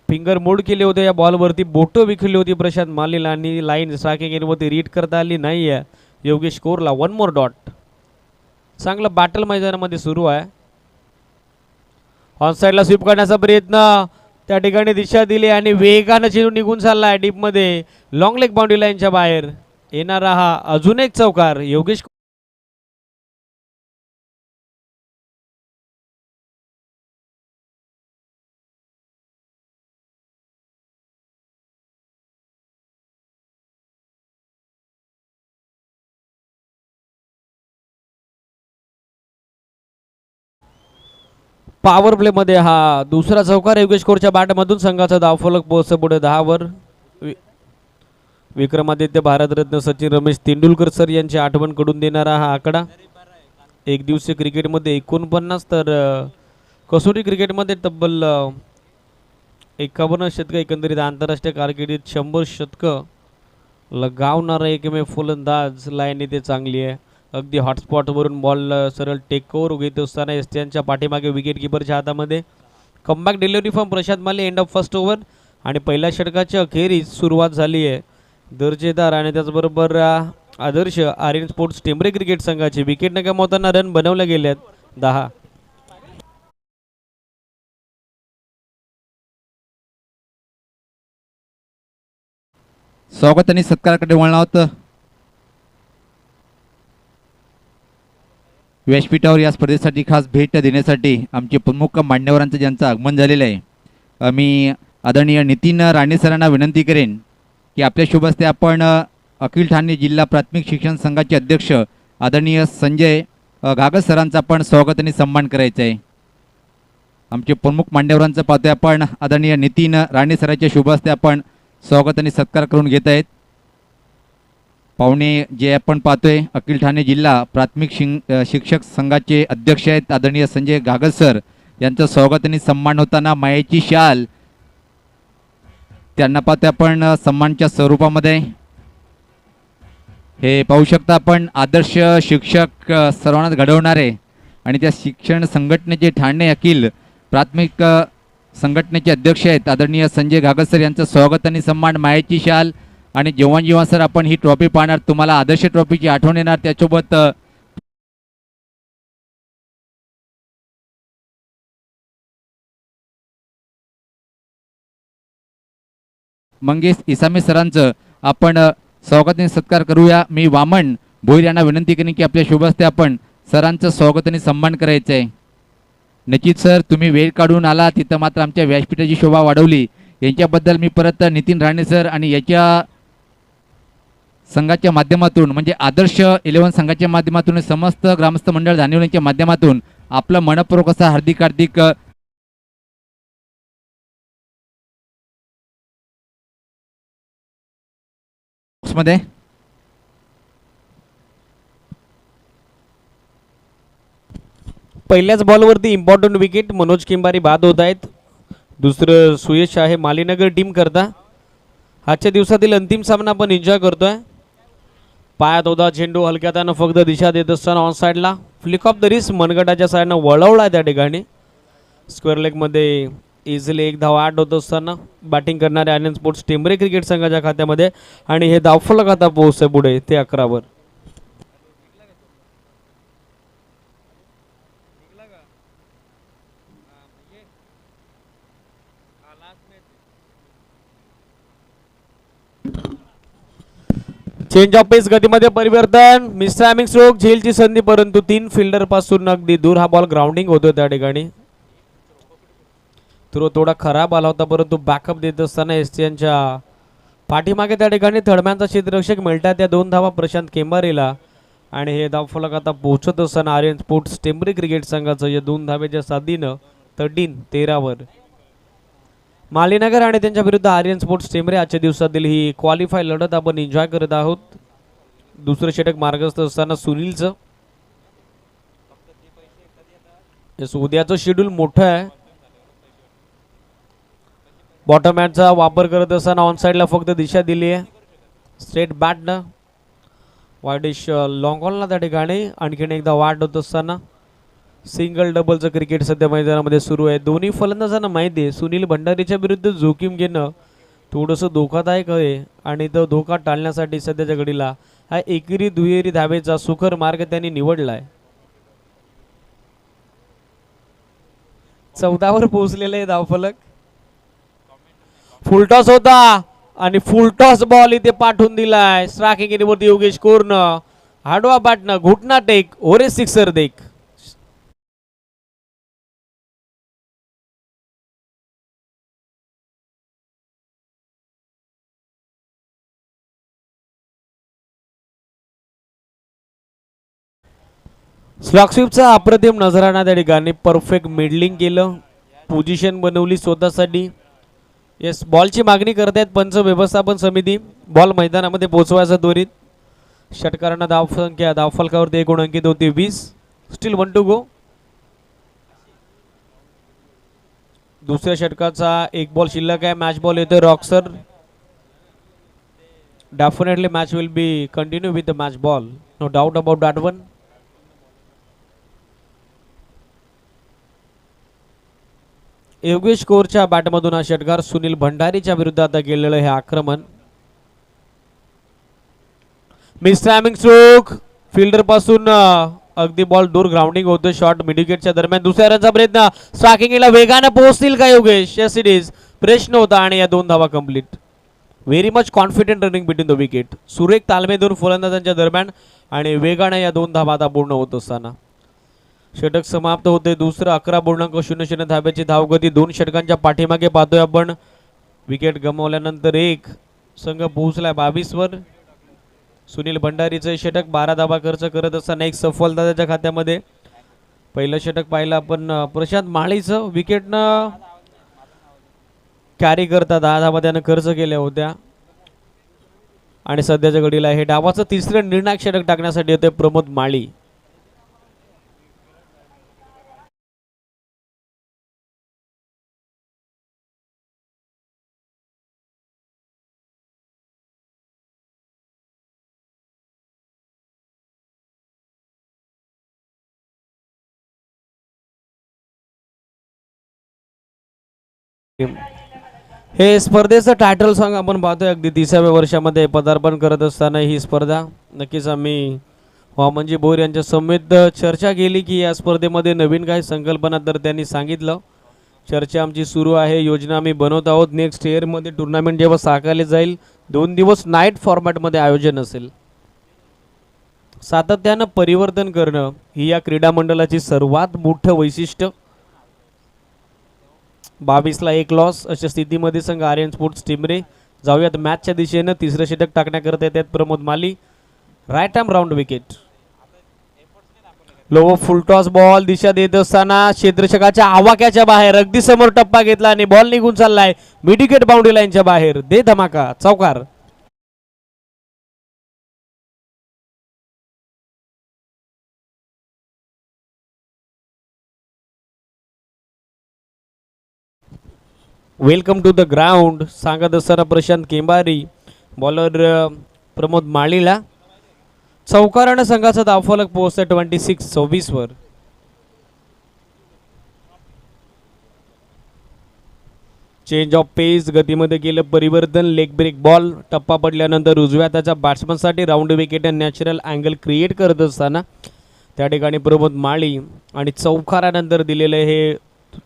फिंगर मोड केले होते या बॉलवरती. बोटं विखरली होती प्रशांत मालीला आणि लाईन स्ट्रायकिंग एंडवरती रीड करता आली नाही आहे योगेश कोरला. 1 मोर डॉट. चांगलं बॅटल मैदानामध्ये सुरू आहे. ऑन साईडला स्वीप करण्याचा प्रयत्न. त्या ठिकाणी दिशा दिली आणि वेगानं चेंडू निघून चाललाय डीपमध्ये. लॉंग लेग बाउंड्री लाईनच्या बाहेर येणारा हा अजून एक चौकार योगेश पॉवर प्ले मध्ये हा दुसरा चौकार योगेश कोरच्या बॅटमधून संघाचा धावफलक पोहोचतो पुढे 10 वर. विक्रमादित्य भारतरत्न सचिन रमेश तेंडुलकर सर यांची आठवण करून देणारा हा आकडा. एक दिवसीय क्रिकेटमध्ये 49 तर कसोटी क्रिकेटमध्ये तब्बल 51 शतक, एकंदरीत आंतरराष्ट्रीय कारकिर्दीत 100 शतकं लगावणारा एकमेव फलंदाज लाईन इथे चांगली आहे. अगदी हॉटस्पॉटवरून बॉल सरळ टेकवर घेत असताना एसटीएनच्या पाठीमागे विकेट किपरच्या हातामध्ये कमबॅक डिलिव्हरी फ्रॉम प्रशांत माले एंड ऑफ फर्स्ट ओव्हर. आणि पहिल्या षटकाच्या अखेरीस सुरुवात झाली आहे दर्जेदार आणि त्याचबरोबर आदर्श आर्यन स्पोर्ट्स टेंबरे क्रिकेट संघाची विकेट न गमावताना रन बनवले गेले आहेत 10. स्वागत आणि सत्काराकडे वळणार आहोत. व्यासपीठावर या स्पर्धेसाठी खास भेट देण्यासाठी आमचे प्रमुख मान्यवरांचं ज्यांचं आगमन झालेलं आहे, मी आदरणीय नितीन राणे सरांना विनंती करेन की आपल्या शुभ हस्ते आपण अखिल ठाणे जिल्हा प्राथमिक शिक्षण संघाचे अध्यक्ष आदरणीय संजय घागत सरांचा आपण स्वागत आणि सन्मान करायचा आहे. आमचे प्रमुख मान्यवरांचं पाहतोय आपण आदरणीय नितीन राणे सरांच्या शुभ हस्ते आपण स्वागत आणि सत्कार करून घेत आहेत. पाहुणे जे आपण पाहतोय अखिल ठाणे जिल्हा प्राथमिक शिक्षक संघाचे अध्यक्ष आहेत आदरणीय संजय घागत सर यांचं स्वागत आणि सन्मान होताना मायेची शाल त्यांना पाहतोय आपण सन्मानच्या स्वरूपामध्ये. हे पाहू शकता आपण आदर्श शिक्षक सर्वांना घडवणारे आणि त्या शिक्षण संघटनेचे ठाणे अखिल प्राथमिक संघटनेचे अध्यक्ष आहेत आदरणीय संजय घागत सर यांचं स्वागत आणि सन्मान मायेची शाल. आणि जेव्हा जेव्हा सर आपण ही ट्रॉफी पाहणार तुम्हाला आदर्श ट्रॉफीची आठवण येणार. त्यासोबत मंगेश इसामे सरांचं आपण स्वागत आणि सत्कार करूया. मी वामन भोईर यांना विनंती करेन की आपल्या शुभ हस्ते आपण सरांचं स्वागत आणि सन्मान करायचं आहे. निश्चित सर तुम्ही वेळ काढून आला तिथं मात्र आमच्या व्यासपीठाची शोभा वाढवली. यांच्याबद्दल मी परत नितीन राणे सर आणि याच्या संघाच्या माध्यमातून म्हणजे आदर्श 11 संघाच्या माध्यमातून समस्त ग्रामस्थ मंडळ जाणीवच्या माध्यमातून आपलं मनपूर्वक असा हार्दिक हार्दिक मध्ये पहिल्याच बॉलवरती इम्पॉर्टंट विकेट मनोज किंबारी बाद होत आहेत. दुसरं सुयश आहे मालीनगर टीम करता. आजच्या दिवसातील अंतिम सामना आपण एन्जॉय करतोय. पायात होता चेंडू हलक्यात फक्त दिशा देत असताना ऑन साईडला फ्लिक ऑफ द रिस्ट मनगटाच्या साईडनं वळवला त्या ठिकाणी. स्क्वेअर लेगमध्ये इझिली एक धाव आठ होत असताना बॅटिंग करणारे आर्यन स्पोर्ट्स टेंबरे क्रिकेट संघाच्या खात्यामध्ये आणि हे धावफलक आता पोहोचते पुढे ते 11 वर. चेंज ऑफ पेस गतीमध्ये परिवर्तन मिस टायमिंग स्ट्रोक झेलची संधी परंतु 3 फिल्डर पासून अगदी दूर हा बॉल ग्राउंडिंग होतो त्या ठिकाणी. थोडा खराब आला होता परंतु बॅकअप देत असताना एसटीएनच्या पाठीमागे त्या ठिकाणी थर्डमॅनचा क्षेत्ररक्षक मिळतात त्या 2 धावा प्रशांत केंबारेला. आणि हे धावफलक आता पोहोचत असताना आर्यन स्पोर्ट्स टेंबरे क्रिकेट संघाचं या 2 धावेच्या साधीनं 13 वर. मालीनगर आणि त्यांच्या विरुद्ध आर्यन स्पोर्ट्स टेंबरे आजच्या दिवसातील ही क्वालिफाय लढत आपण एन्जॉय करत आहोत. दुसरं षटक मार्गस्थ असताना सुनीलचं. उद्याचं शेड्यूल मोठं आहे. बॉटम हॅटचा वापर करत असताना ऑन साईडला फक्त दिशा दिली आहे स्ट्रेट बॅटनं. वाईडिश लॉंग ऑनला त्या ठिकाणी आणखीन एकदा वाट होत असताना सिंगल डबलचं क्रिकेट सध्या मैदानामध्ये सुरू आहे. दोन्ही फलंदाजांना माहिती आहे सुनील भंडारीच्या विरुद्ध जोखीम घेणं थोडंसं धोकादायक आहे आणि तो धोका टाळण्यासाठी सध्याच्या घडीला हा एकेरी दुहेरी धावेचा सुखर मार्ग त्यांनी निवडला आहे. 14 वर पोहोचलेलं आहे धावफलक. फुलटॉस होता आणि फुलटॉस बॉल इथे पाठवून दिलाय स्ट्रायकिंग एरियावरती योगेश कोरनं. हाडवा बॅटनं घुटना टेक ओरे सिक्सर देख. स्लॉक स्वीपचा अप्रतिम नजराणा त्या ठिकाणी परफेक्ट मिडलिंग केलं, पोझिशन बनवली स्वतःसाठी. येस, बॉलची मागणी करतायत पंच व्यवस्थापन समिती. बॉल मैदानामध्ये पोहोचवायचा त्वरित. षटकारांना धावसंख्या धावफलकावरती एकूण अंकित होती 20. Still 1 to go. दुसऱ्या षटकाचा एक बॉल शिल्लक आहे. मॅच बॉल येतोय रॉक्सर. Definitely match will be continue with the match ball, no doubt about that one. Yogesh कोरच्या बॅटमधून हा षटकार सुनील भंडारीच्या विरुद्ध आता गेलेलं हे आक्रमण. मिस टायमिंग स्ट्रोक फिल्डर पासून अगदी बॉल दूर ग्राउंडिंग होतं शॉट मिडविकेटच्या दरम्यान. दुसऱ्या रनचा प्रयत्न, स्ट्रायकिंगला वेगाने पोहोचतील का योगेश? Yes it is. प्रश्न होता आणि या 2 धावा complete. Very much confident running between the wicket. सुरेख तालमे 2 फलंदाजांच्या दरम्यान आणि वेगाने या 2 धावा आता पूर्ण होत असताना षटक समाप्त होते. दुसरं 11.00 धाब्याची धावगती. 2 षटकांच्या पाठीमागे पाहतोय आपण. विकेट गमावल्यानंतर एक संघ पोहोचलाय 22 वर. सुनील भंडारीचं षटक 12 धावा खर्च करत असताना एक सफलता त्याच्या खात्यामध्ये. पहिलं षटक पाहिलं आपण प्रशांत माळीचं, विकेटनं कॅरी करता 10 धावा त्यानं खर्च केल्या होत्या. आणि सध्याच्या घडीला हे डावाचं तिसरं निर्णायक षटक टाकण्यासाठी येतोय प्रमोद माळी. हे स्पर्धेचं टायटल सॉन्ग आपण पाहतोय. अगदी 30व्या वर्षामध्ये पदार्पण करत असताना ही स्पर्धा नक्कीच आम्ही वामनजी भोर यांच्या समेत चर्चा केली की या स्पर्धेमध्ये नवीन काही संकल्पना तर त्यांनी सांगितलं. चर्चा आमची सुरू आहे, योजना आम्ही बनवत आहोत. नेक्स्ट इयरमध्ये टुर्नामेंट जेव्हा साकारले जाईल 2 दिवस नाईट फॉर्मॅटमध्ये आयोजन असेल. सातत्यानं परिवर्तन करणं ही या क्रीडा मंडळाची सर्वात मोठं वैशिष्ट्य. 22ला 1 लॉस अशा स्थितीमध्ये संघ आर्यन स्पोर्ट्स टिमरे जाऊयात मॅचच्या दिशेनं. तिसरं षटक टाकण्याकरता येतात Pramod Mali. Right arm round wicket. Low full toss ball दिशा देत असताना क्षेत्ररक्षकाच्या आवाक्याच्या बाहेर अगदी समोर टप्पा घेतला आणि बॉल निघून चाललाय मिड विकेट बाउंड्री लाईनच्या बाहेर. दे धमाका, चौकार. वेलकम टू द ग्राउंड सांगत असताना प्रशांत केंबारी. बॉलर प्रमोद माळीला. चौकारानं संघाचा धावफलक पोहोचतोय 26-26 वर. चेंज ऑफ पेस, गतीमध्ये केलं परिवर्तन. लेग ब्रेक बॉल टप्पा पडल्यानंतर उजव्या त्याच्या बॅट्समनसाठी round wicket natural angle create करत असताना त्या ठिकाणी प्रमोद माळी आणि चौकारानंतर दिलेलं हे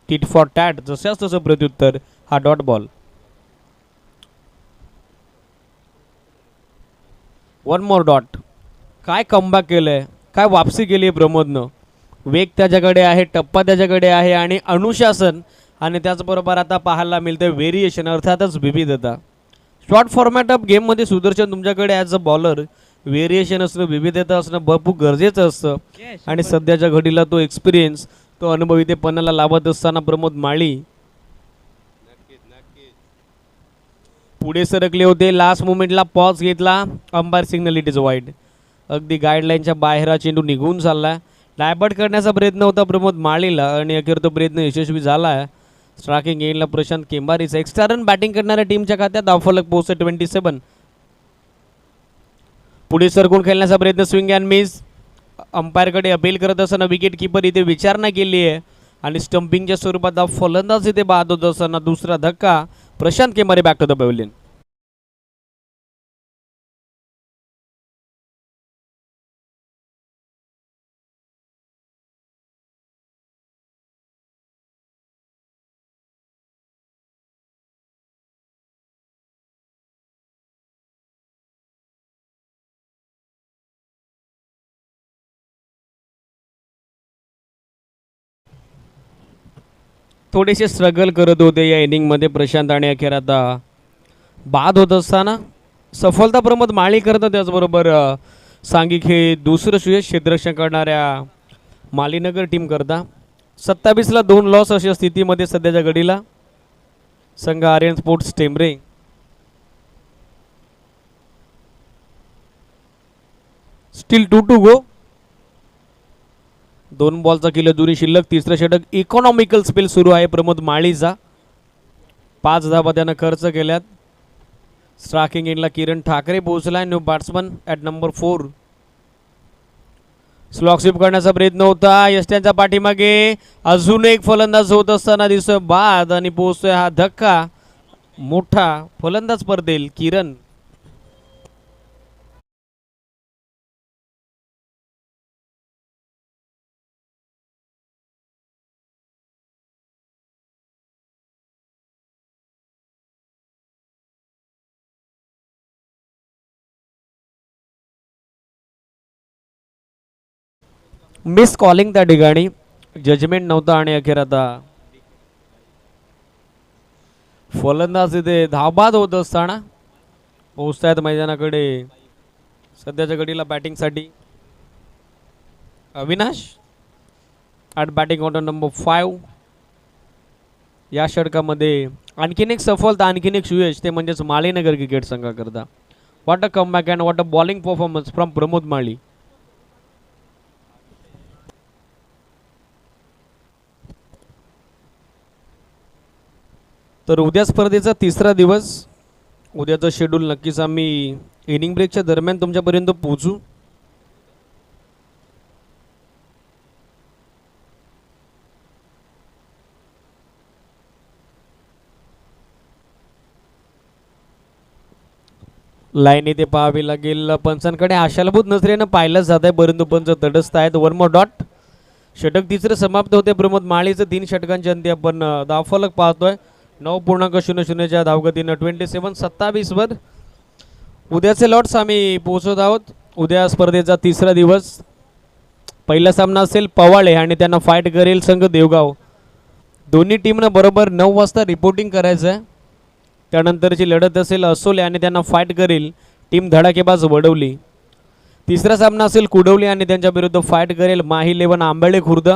टिट फॉर टॅट जशाच तसं प्रत्युत्तर हा डॉट बॉल. 1 मोर डॉट. काय कमबॅक केलंय, काय वापसी केली आहे प्रमोदनं. वेग त्याच्याकडे आहे, टप्पा त्याच्याकडे आहे आणि अनुशासन आणि त्याचबरोबर आता पाहायला मिळतं व्हेरिएशन अर्थातच विविधता. शॉर्ट फॉर्मॅट ऑफ गेममध्ये सुदर्शन तुमच्याकडे ॲज अ बॉलर व्हेरिएशन असणं, विविधता असणं भरपूर गरजेचं असतं. आणि सध्याच्या घडीला तो एक्सपिरियन्स, तो अनुभवी ते पणाला लावत असताना प्रमोद माळी पुढे सरकले होते. लास्ट मोमेंटला पॉज घेतला. Umpire signal it is wide. अगदी गाईडलाईनच्या बाहेर चेंडू निघून चालला. डायबर्ट करण्याचा प्रयत्न होता प्रमोद माळीला आणि अखेर तो प्रयत्न यशस्वी झाला. स्ट्रायकिंग एंडला प्रशांत केंबारीचा. एक्स्ट्रा रन बॅटिंग करणाऱ्या टीमच्या खात्यात धावफलक पोहोचते 27. पुढे सरकून खेळण्याचा प्रयत्न, स्विंग अँड मिस. अंपायरकडे अपील करत असताना विकेट किपर इथे विचारणा केली आहे आणि स्टंपिंगच्या स्वरूपात फलंदाज इथे बाद होत असताना दुसरा धक्का. Prashant Kembari back to the pavilion. थोडेसे स्ट्रगल करत होते या इनिंगमध्ये प्रशांत आणि अखेर आता बाद होत असताना सफलता प्रमोद माळी करतात. त्याचबरोबर सांघिक हे दुसरं सुयश क्षेत्ररक्षण करणाऱ्या मालीनगर टीम करता 27ला 2 लॉस अशा स्थितीमध्ये सध्याच्या घडीला संघ Aryan sports Tembre. Still 2 to go. 2 बॉलचा किलो दुरी शिल्लक. तिसरं षटक इकॉनॉमिकल स्पेल सुरू आहे प्रमोद माळीचा. 5 धावा त्यानं खर्च केल्यात. स्ट्रायकिंग एंडला किरण ठाकरे पोहोचलाय. New batsman at number 4. Slog sweep करण्याचा प्रयत्न होता यष्ट्यांच्या पाठीमागे. अजून एक फलंदाज होत असताना दिसतोय बाद आणि पोहोचतोय हा धक्का. मोठा फलंदाज परदेल किरण. मिस कॉलिंग त्या ठिकाणी जजमेंट नव्हतं आणि अखेर आता फलंदाज इथे धावबाद होत असताना पोहोचतायत मैदानाकडे. सध्याच्या घडीला बॅटिंगसाठी Avinash at batting order number 5. या षटकामध्ये आणखीन एक सफलता आणखीन एक सुयश ते म्हणजेच माळीनगर क्रिकेट संघाकरता. What a comeback and what a bowling performance from Pramod Mali. तर उद्या स्पर्धेचा तिसरा दिवस. उद्याचं शेड्यूल नक्कीच आम्ही इनिंग ब्रेकच्या दरम्यान तुमच्यापर्यंत पोहोचू. लाईन इथे पाहावी लागेल. पंचांकडे आशालभूत नजरेनं पाहिलं जात आहे परंतु पंच तटस्थ आहेत. 1 मोर डॉट. षटक तिसरं समाप्त होते प्रमोद माळीचं. 3 षटकांच्या अंती आपण धावफलक पाहतोय 9.00च्या धावगतीनं 27-27 वर. उद्याचे लॉट्स आम्ही पोहोचत आहोत. उद्या स्पर्धेचा तिसरा दिवस. पहिला सामना असेल पवाळे आणि त्यांना फाईट करेल संघ देवगाव. दोन्ही टीमनं बरोबर 9 वाजता रिपोर्टिंग करायचं आहे. त्यानंतरची लढत असेल असोले आणि त्यांना फाईट करेल टीम धडाकेबाज वडवली. तिसरा सामना असेल कुडवली आणि त्यांच्या विरुद्ध फाईट करेल माही 11 आंबेळे खुर्द.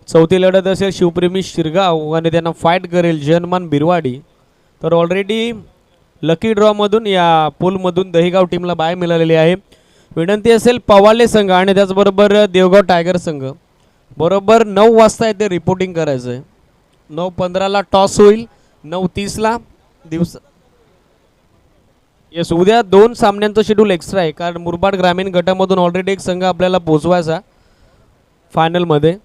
चौथी लढत असेल शिवप्रेमी शिरगाव आणि त्यांना फाईट करेल जनमान बिरवाडी. तर ऑलरेडी लकी ड्रॉमधून या पूलमधून दहीगाव टीमला बाय मिळालेली आहे. विनंती असेल पवाले संघ आणि त्याचबरोबर देवगाव टायगर संघ बरोबर 9 वाजता येथे रिपोर्टिंग करायचं आहे. 9:15ला टॉस होईल. 9:30ला दिवस. येस उद्या 2 सामन्यांचं शेड्यूल एक्स्ट्रा आहे कारण मुरबाड ग्रामीण गटामधून ऑलरेडी एक संघ आपल्याला पोचवायचा फायनलमध्ये.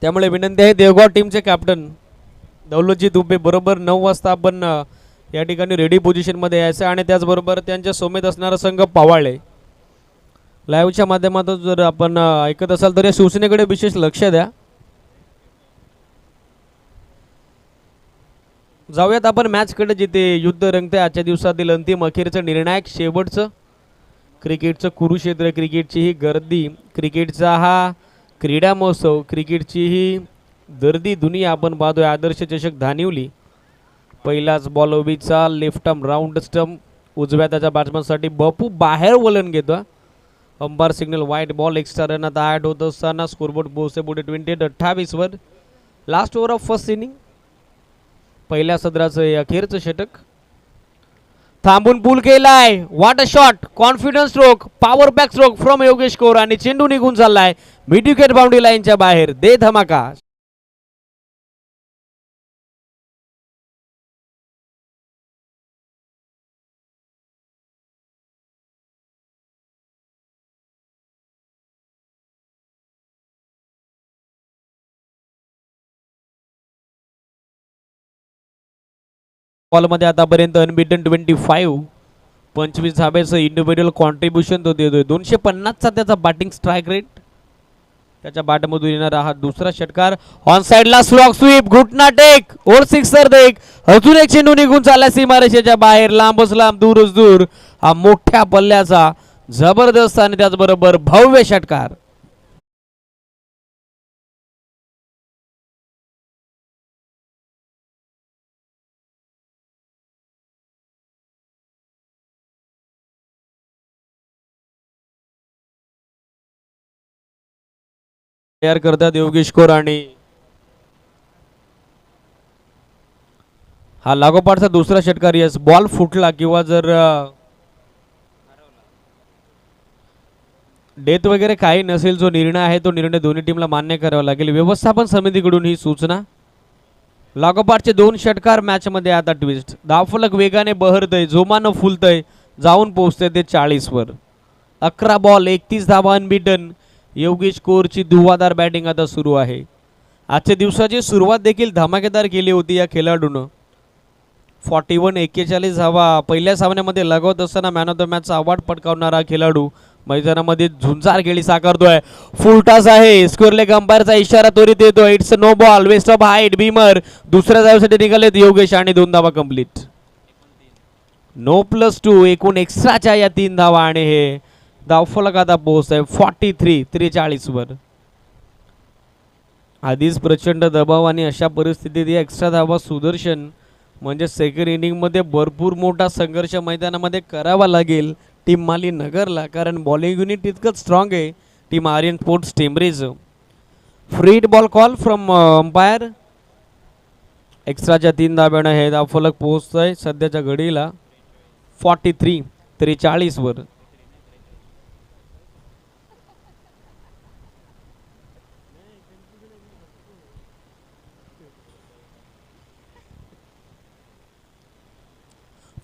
त्यामुळे विनंती आहे देवगाव टीमचे कॅप्टन दौलतजी दुबे बरोबर 9 वाजता आपण या ठिकाणी रेडी पोझिशनमध्ये यायचं आणि त्याचबरोबर त्यांच्या सोमेत असणारा संघ पवाळे. लाईव्हच्या माध्यमातून जर आपण ऐकत असाल तर या शिवसेनेकडे विशेष लक्ष द्या. जाऊयात आपण मॅचकडे जिथे युद्ध रंगते आजच्या दिवसातील अंतिम अखेरचं निर्णायक शेवटचं क्रिकेटचं कुरुक्षेत्र. क्रिकेटची ही गर्दी, क्रिकेटचा हा क्रीडा महोत्सव, क्रिकेटची ही दर्दी दुनिया आपण पाहतोय. आदर्श चषक धानिवली. पहिलाच बॉल ओबीचा लेफ्ट आर्म राऊंड स्टंप उजव्या त्याच्या बॅट्समनसाठी बपू बाहेर वलन घेतो. Umpire signal wide ball. Extra run आता ॲड होत असताना स्कोरबोर्ड पोहोचते पुढे 28-28 वर. Last over of first inning. पहिल्या सदराचं हे अखेरचं षटक. थांबून पूल केलाय. What a shot. Confidence stroke. Power back stroke from Yogesh Kaur आणि चेंडू निघून चाललाय मिड विकेट बाउंड्री लाईनच्या बाहेर. दे धमाका. बॉलमध्ये आतापर्यंत अनबिटन 25 धाब्याचं इंडिव्हिज्युअल कॉन्ट्रीब्युशन तो देतोय. 250चा त्याचा बॅटिंग स्ट्राईक रेट. त्याच्या बॅटमधून येणारा हा दुसरा षटकार. ऑन साइडला स्लॉग स्वीप. घुटना टेक. ओर सिक्सर देख. अजून एक चेंडू निघून चालला सीमारेषेच्या बाहेर. लांबच लांब दूरच दूर. हा मोठ्या पल्ल्याचा जबरदस्त आणि त्याचबरोबर भव्य षटकार. तयार करतात योगेश कोर आणि हा लागोपाठचा दुसरा षटकार. यस, बॉल फुटला किंवा जर डेथ वगैरे काही नसेल, जो निर्णय आहे तो निर्णय दोन्ही टीमला मान्य करावा लागेल. व्यवस्थापन समितीकडून ही सूचना. लागोपाठचे 2 षटकार मॅच मध्ये. आता ट्विस्ट, धावफलक वेगाने बहरतय, जोमानं फुलतय, जाऊन पोहोचतंय ते 40 वर. 11 बॉल 31 धावा अनबीटन. योगेश कोरची धुवाधार बॅटिंग आता सुरू आहे. आजच्या दिवसाची सुरुवात देखील धमाकेदार केली होती या खेळाडूनं. 41 धावा पहिल्या सामन्यामध्ये लगवत असताना मॅन ऑफ द मॅचचा अवॉर्ड पटकावणारा खेळाडू मैदानामध्ये झुंजार खेळी साकारतोय. फुलटास आहे, स्क्वेअर लेग अंपायरचा इशारा त्वरित येतो. It's no ball, waist of height. Beamer दुसऱ्या धावेसाठी निघालेत योगेश आणि 2 धावा कंप्लीट. नो +2 एकूण एक्स्ट्राच्या या 3 धावा आणि हे धावफलक आता पोहोचतंय 43 वर. आधीच प्रचंड दबाव आणि अशा परिस्थितीत या एक्स्ट्रा धावा सुदर्शन म्हणजे सेकंड इनिंग मध्ये भरपूर मोठा संघर्ष मैदानामध्ये करावा लागेल टीम माली नगरला, कारण बॉलिंग युनिट तितकंच स्ट्रॉंग आहे टीम आर्यन स्पोर्ट्स टेंबरेज. Free hit ball call from umpire. एक्स्ट्राच्या 3 धाब्यानं हे धावफलक पोहोचतंय सध्याच्या घडीला 43 वर.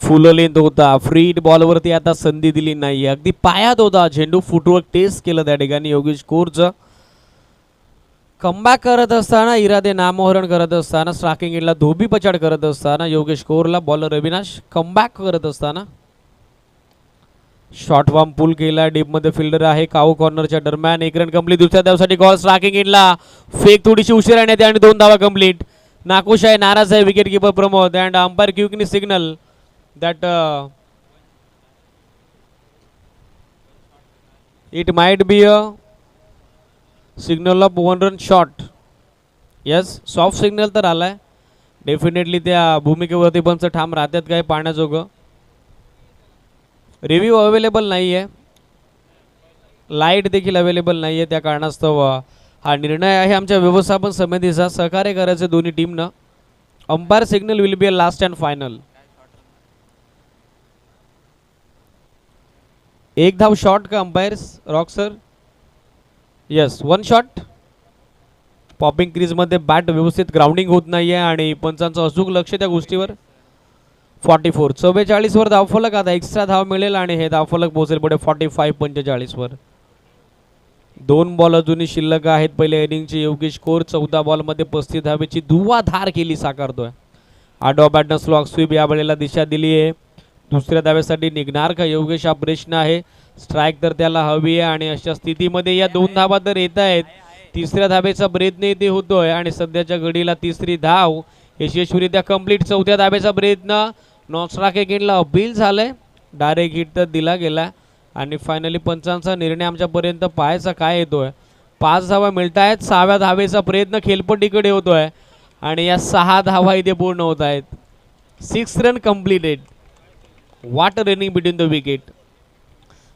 फुललेंत होता, फ्री हिट बॉलवरती आता संधी दिली नाही. अगदी पायात होता झेंडू, फुटवर्क टेस्ट केलं त्या ठिकाणी योगेश कोरचं. कमबॅक करत असताना, इरादे नामोहरण करत असताना, स्ट्रायकिंग एंडला धोबी पछाड करत असताना योगेश कोरला बॉलर अविनाश कमबॅक करत असताना शॉर्ट फॉर्म पुल केला. डीप मध्ये फिल्डर आहे काऊ कॉर्नरच्या दरम्यान. 1 रन कंप्लीट. दुसऱ्या धावसाठी कॉल. स्ट्रायकिंग एंडला फेक थोडीशी उशीर येते आणि 2 धावा कंप्लीट. नाखुश आहे, नाराज आहे wicket keeper Pramod and umpire quickly signal that it might be a signal of 1 run shot. yes, soft signal तर आलाय. डेफिनेटली त्या भूमिकेवरती पण ठाम राहतात काय पाहण्याजोगं. रिव्ह्यू अवेलेबल नाही आहे, लाईट देखील अवेलेबल नाही आहे, त्या कारणास्तव हा निर्णय आहे आमच्या व्यवस्थापन समितीचा. सहकार्य करायचे दोन्ही टीमनं. Umpire signal will be a last and final. 1 धाव शॉट का umpires rock sir? Yes, 1 shot. Popping crease मध्ये बॅट व्यवस्थित ग्राउंडिंग होत नाहीये आणि पंचांचं अचूक लक्ष त्या गोष्टीवर. 44 वर धावफलक. आता एक्स्ट्रा धाव मिळेल आणि हे धावफलक पोहोचेल पुढे 45 वर. 2 बॉल अजूनही शिल्लक आहेत पहिल्या इनिंगचे. योगेश कोर 14 बॉलमध्ये 35 धावेची धुवाधार केली साकारतोय. आडवा बॅटनं स्लॉग स्वीप या वेळेला दिशा दिली आहे. दुसऱ्या धाव्यासाठी निघणार का योगेश हा प्रश्न आहे. स्ट्राईक तर त्याला हवी आहे आणि अशा स्थितीमध्ये या 2 धावा तर येत आहेत. तिसऱ्या धावेचा प्रयत्न इथे होतोय आणि सध्याच्या घडीला तिसरी धाव यशस्वीरित्या कंप्लीट. 4थ्या धावेचा प्रयत्न नॉन स्ट्राइक एंडला अपील झालंय. डायरेक्ट हिट तर दिला गेला आणि फायनली पंचांचा निर्णय आमच्यापर्यंत पाहायचा काय येतोय. 5 धावा मिळत आहेत. 6व्या धावेचा प्रयत्न खेळपट्टीकडे होतोय आणि या 6 धावा इथे पूर्ण होत आहेत. 6 रन कंप्लीटेड. वाट रनिंग बिटवीन द विकेट.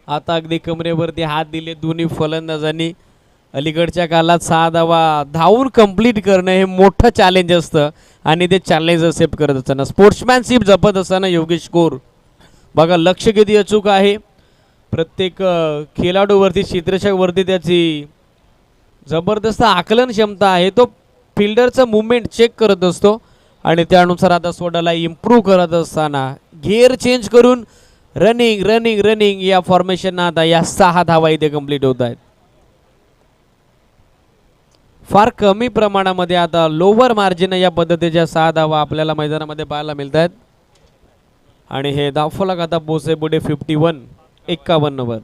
आता अगदी कमरेवरती हात दिले दोन्ही फलंदाजांनी. अलीकडच्या काळात 6 धावा धावून कंप्लीट करणं हे मोठं चॅलेंज असतं आणि ते चॅलेंज एक्सेप्ट करत असताना, स्पोर्ट्समॅनशिप जपत असताना योगेश कोर बघा लक्ष किती अचूक आहे. प्रत्येक खेळाडूवरती, क्षेत्ररक्षकावरती त्याची जबरदस्त आकलन क्षमता आहे. तो फिल्डरचं मुवमेंट चेक करत असतो आणि त्यानुसार आता स्वतःला इम्प्रूव्ह करत असताना गिअर चेंज करून रनिंग रनिंग रनिंग या फॉर्मेशन आता या 6 धावा इथे कंप्लीट होत आहेत. फार कमी प्रमाणामध्ये आता लोअर मार्जिन या पद्धतीच्या 6 धावा आपल्याला मैदानामध्ये पाहायला मिळत आहेत आणि हे धावफलक आता पोहोचे पुढे 51 वर.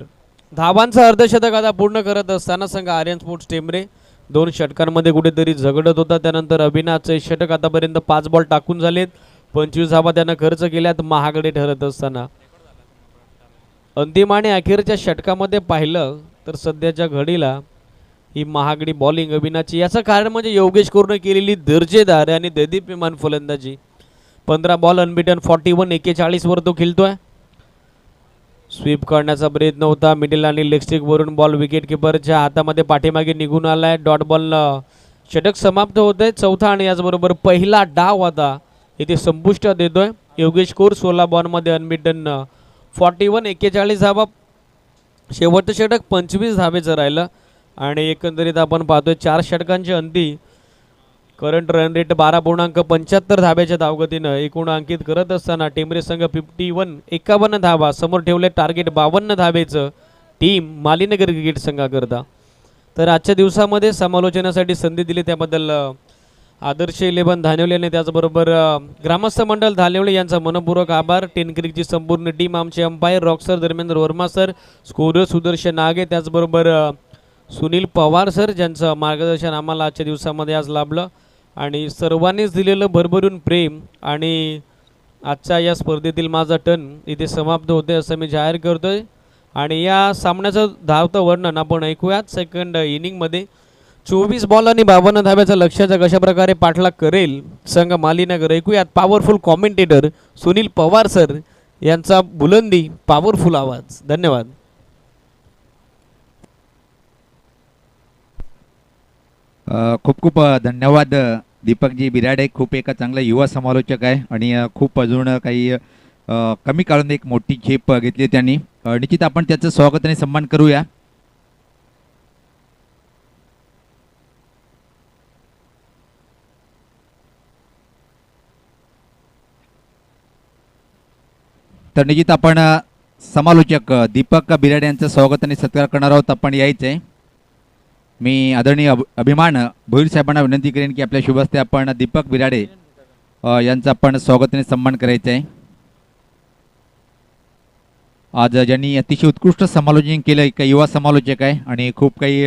धावांचं अर्धशतक आता पूर्ण करत असताना संघ आर्यन स्पोर्ट्स टेंबरे 2 षटकांमध्ये कुठेतरी झगडत होता. त्यानंतर अविनाशचे षटक आतापर्यंत 5 बॉल टाकून झालेत. 25 धावा त्यानं खर्च केल्यात महागडे ठरत असताना. अंतिम आणि अखेरच्या षटकामध्ये पाहिलं तर सध्याच्या घडीला ही महागडी बॉलिंग अविनाशची. याचं कारण म्हणजे योगेश कोरनं केलेली दर्जेदार आणि दैदिप्यमान फलंदाजी. 15 बॉल अनबिटन 41 वर तो खेळतोय. स्वीप करण्याचा प्रयत्न होता मिडल आणि लेग स्टिक वरून बॉल विकेट किपरच्या हातामध्ये पाठीमागे निघून आलाय. डॉट बॉल षटक समाप्त होत आहे. चौथा आणि याचबरोबर पहिला डाव आता इथे संपुष्टात येतोय. योगेश कोर 16 बॉलमध्ये अनबिटन 41 41 धावा. शेवटचं षटक 25 धावेचं राहिलं आणि एकंदरीत आपण पाहतोय 4 षटकांच्या अंती करंट रन रेट 12.75 धाब्याच्या धावगतीनं एकूण अंकित करत असताना टेंबरे संघ 51 धावा समोर ठेवले. टार्गेट 52 धावेचं टीम मालीनगर क्रिकेट संघाकरता. तर आजच्या दिवसामध्ये समालोचनासाठी संधी दिली त्याबद्दल आदर्श 11 धानिवले आणि त्याचबरोबर ग्रामस्थ मंडळ धानिवले यांचा मनपूर्वक आभार. टेन क्रिकची संपूर्ण टीम, आमचे umpire Rock sir, Dharmendra Verma sir, scorer Sudarshan Nage, त्याचबरोबर सुनील पवार सर ज्यांचं मार्गदर्शन आम्हाला आजच्या दिवसामध्ये आज लाभलं आणि सर्वांनीच दिलेलं भरभरून प्रेम आणि आजच्या या स्पर्धेतील माझा टर्न इथे समाप्त होते असं मी जाहीर करतोय. आणि या सामन्याचं धावतं वर्णन आपण ऐकूयात. सेकंड इनिंगमध्ये 24 बॉल आणि 52 धाब्याचा लक्ष्याचा कशा प्रकारे पाठलाग करेल संघ मालीनगर. ऐकूयात powerful commentator Sunil Pawar sir यांचा बुलंदी पॉवरफुल आवाज. धन्यवाद. खूप खूप धन्यवाद दीपकजी बिराडे. खूप एक चांगला युवा समालोचक आहे आणि खूप अजून काही कमी काळात एक मोठी झेप घेतली त्यांनी. निश्चित आपण त्याचं स्वागत आणि सन्मान करूया. तर निश्चित आपण समालोचक दीपक बिराडे यांचं स्वागत आणि सत्कार करणार आहोत. आपण यायचं आहे. मी आदरणीय अभिमान भोईर साहेबांना विनंती करेन की आपल्या शुभ हस्ते आपण दीपक बिराडे यांचं आपण स्वागत आणि सन्मान करायचं आहे. आज ज्यांनी अतिशय उत्कृष्ट समालोचन केलं, एक युवा समालोचक आहे आणि खूप काही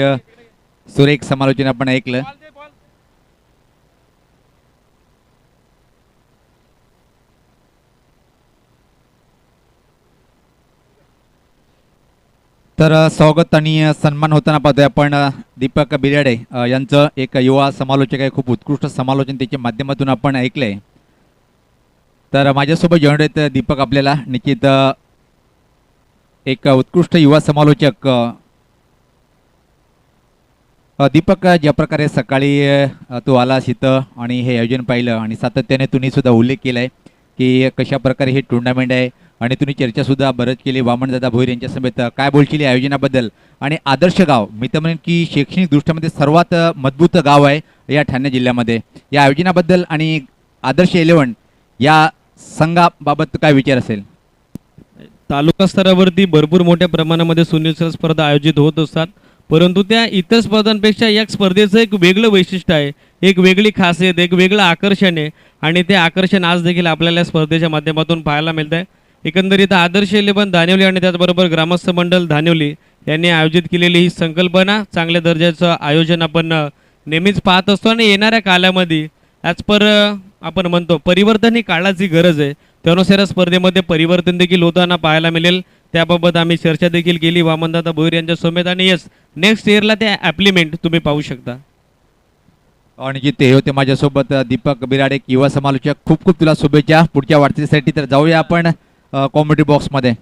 सुरेख समालोचन आपण ऐकलं. तर स्वागत आणि सन्मान होताना पाहतोय आपण दीपक बिराडे यांचं. एक युवा समालोचक आहे, खूप उत्कृष्ट समालोचन त्याच्या माध्यमातून आपण ऐकलंय. तर माझ्यासोबत जॉईन आहेत दीपक. आपल्याला निश्चित एक उत्कृष्ट युवा समालोचक दीपक, ज्या प्रकारे सकाळी तू आलास इथं आणि हे आयोजन पाहिलं आणि सातत्याने तुम्ही सुद्धा उल्लेख केला आहे की कशा प्रकारे हे टुर्नामेंट आहे आणि तुम्ही चर्चासुद्धा बरंच केली वामनदादा भोईर यांच्या समेत. काय बोलशील या आयोजनाबद्दल? आणि आदर्श गाव, मी तर म्हणेन की शैक्षणिक दृष्ट्यामध्ये सर्वात मजबूत गाव आहे या ठाणे जिल्ह्यामध्ये. या आयोजनाबद्दल आणि आदर्श 11 या संघाबाबत काय विचार असेल? तालुका स्तरावरती भरपूर मोठ्या प्रमाणामध्ये सुनील सर स्पर्धा आयोजित होत असतात, परंतु त्या इतर स्पर्धांपेक्षा या स्पर्धेचं एक वेगळं वैशिष्ट्य आहे, एक वेगळी खासियत, एक वेगळं आकर्षण आहे आणि ते आकर्षण आज देखील आपल्याला या स्पर्धेच्या माध्यमातून पाहायला मिळत आहे. एकंदरीत आदर्श 11 धानिवली आणि त्याचबरोबर ग्रामस्थ मंडळ धानिवली यांनी आयोजित केलेली ही संकल्पना, चांगल्या दर्जाचं आयोजन आपण नेहमीच पाहत असतो आणि येणाऱ्या काळामध्ये ॲज पर आपण म्हणतो परिवर्तन ही काळाची गरज आहे, त्यानुसार स्पर्धेमध्ये परिवर्तन देखील होताना पाहायला मिळेल. त्याबाबत आम्ही चर्चा देखील केली वामनदादा भोईर यांच्या समेत आणि यस, नेक्स्ट इयरला ते ॲप्लिमेंट तुम्ही पाहू शकता. आणि जे ते होते माझ्यासोबत दीपक बिराडे, युवा समालोचक. खूप खूप तुला शुभेच्छा पुढच्या वाटचालीसाठी. तर जाऊया आपण कॉमेडी बॉक्समध्ये.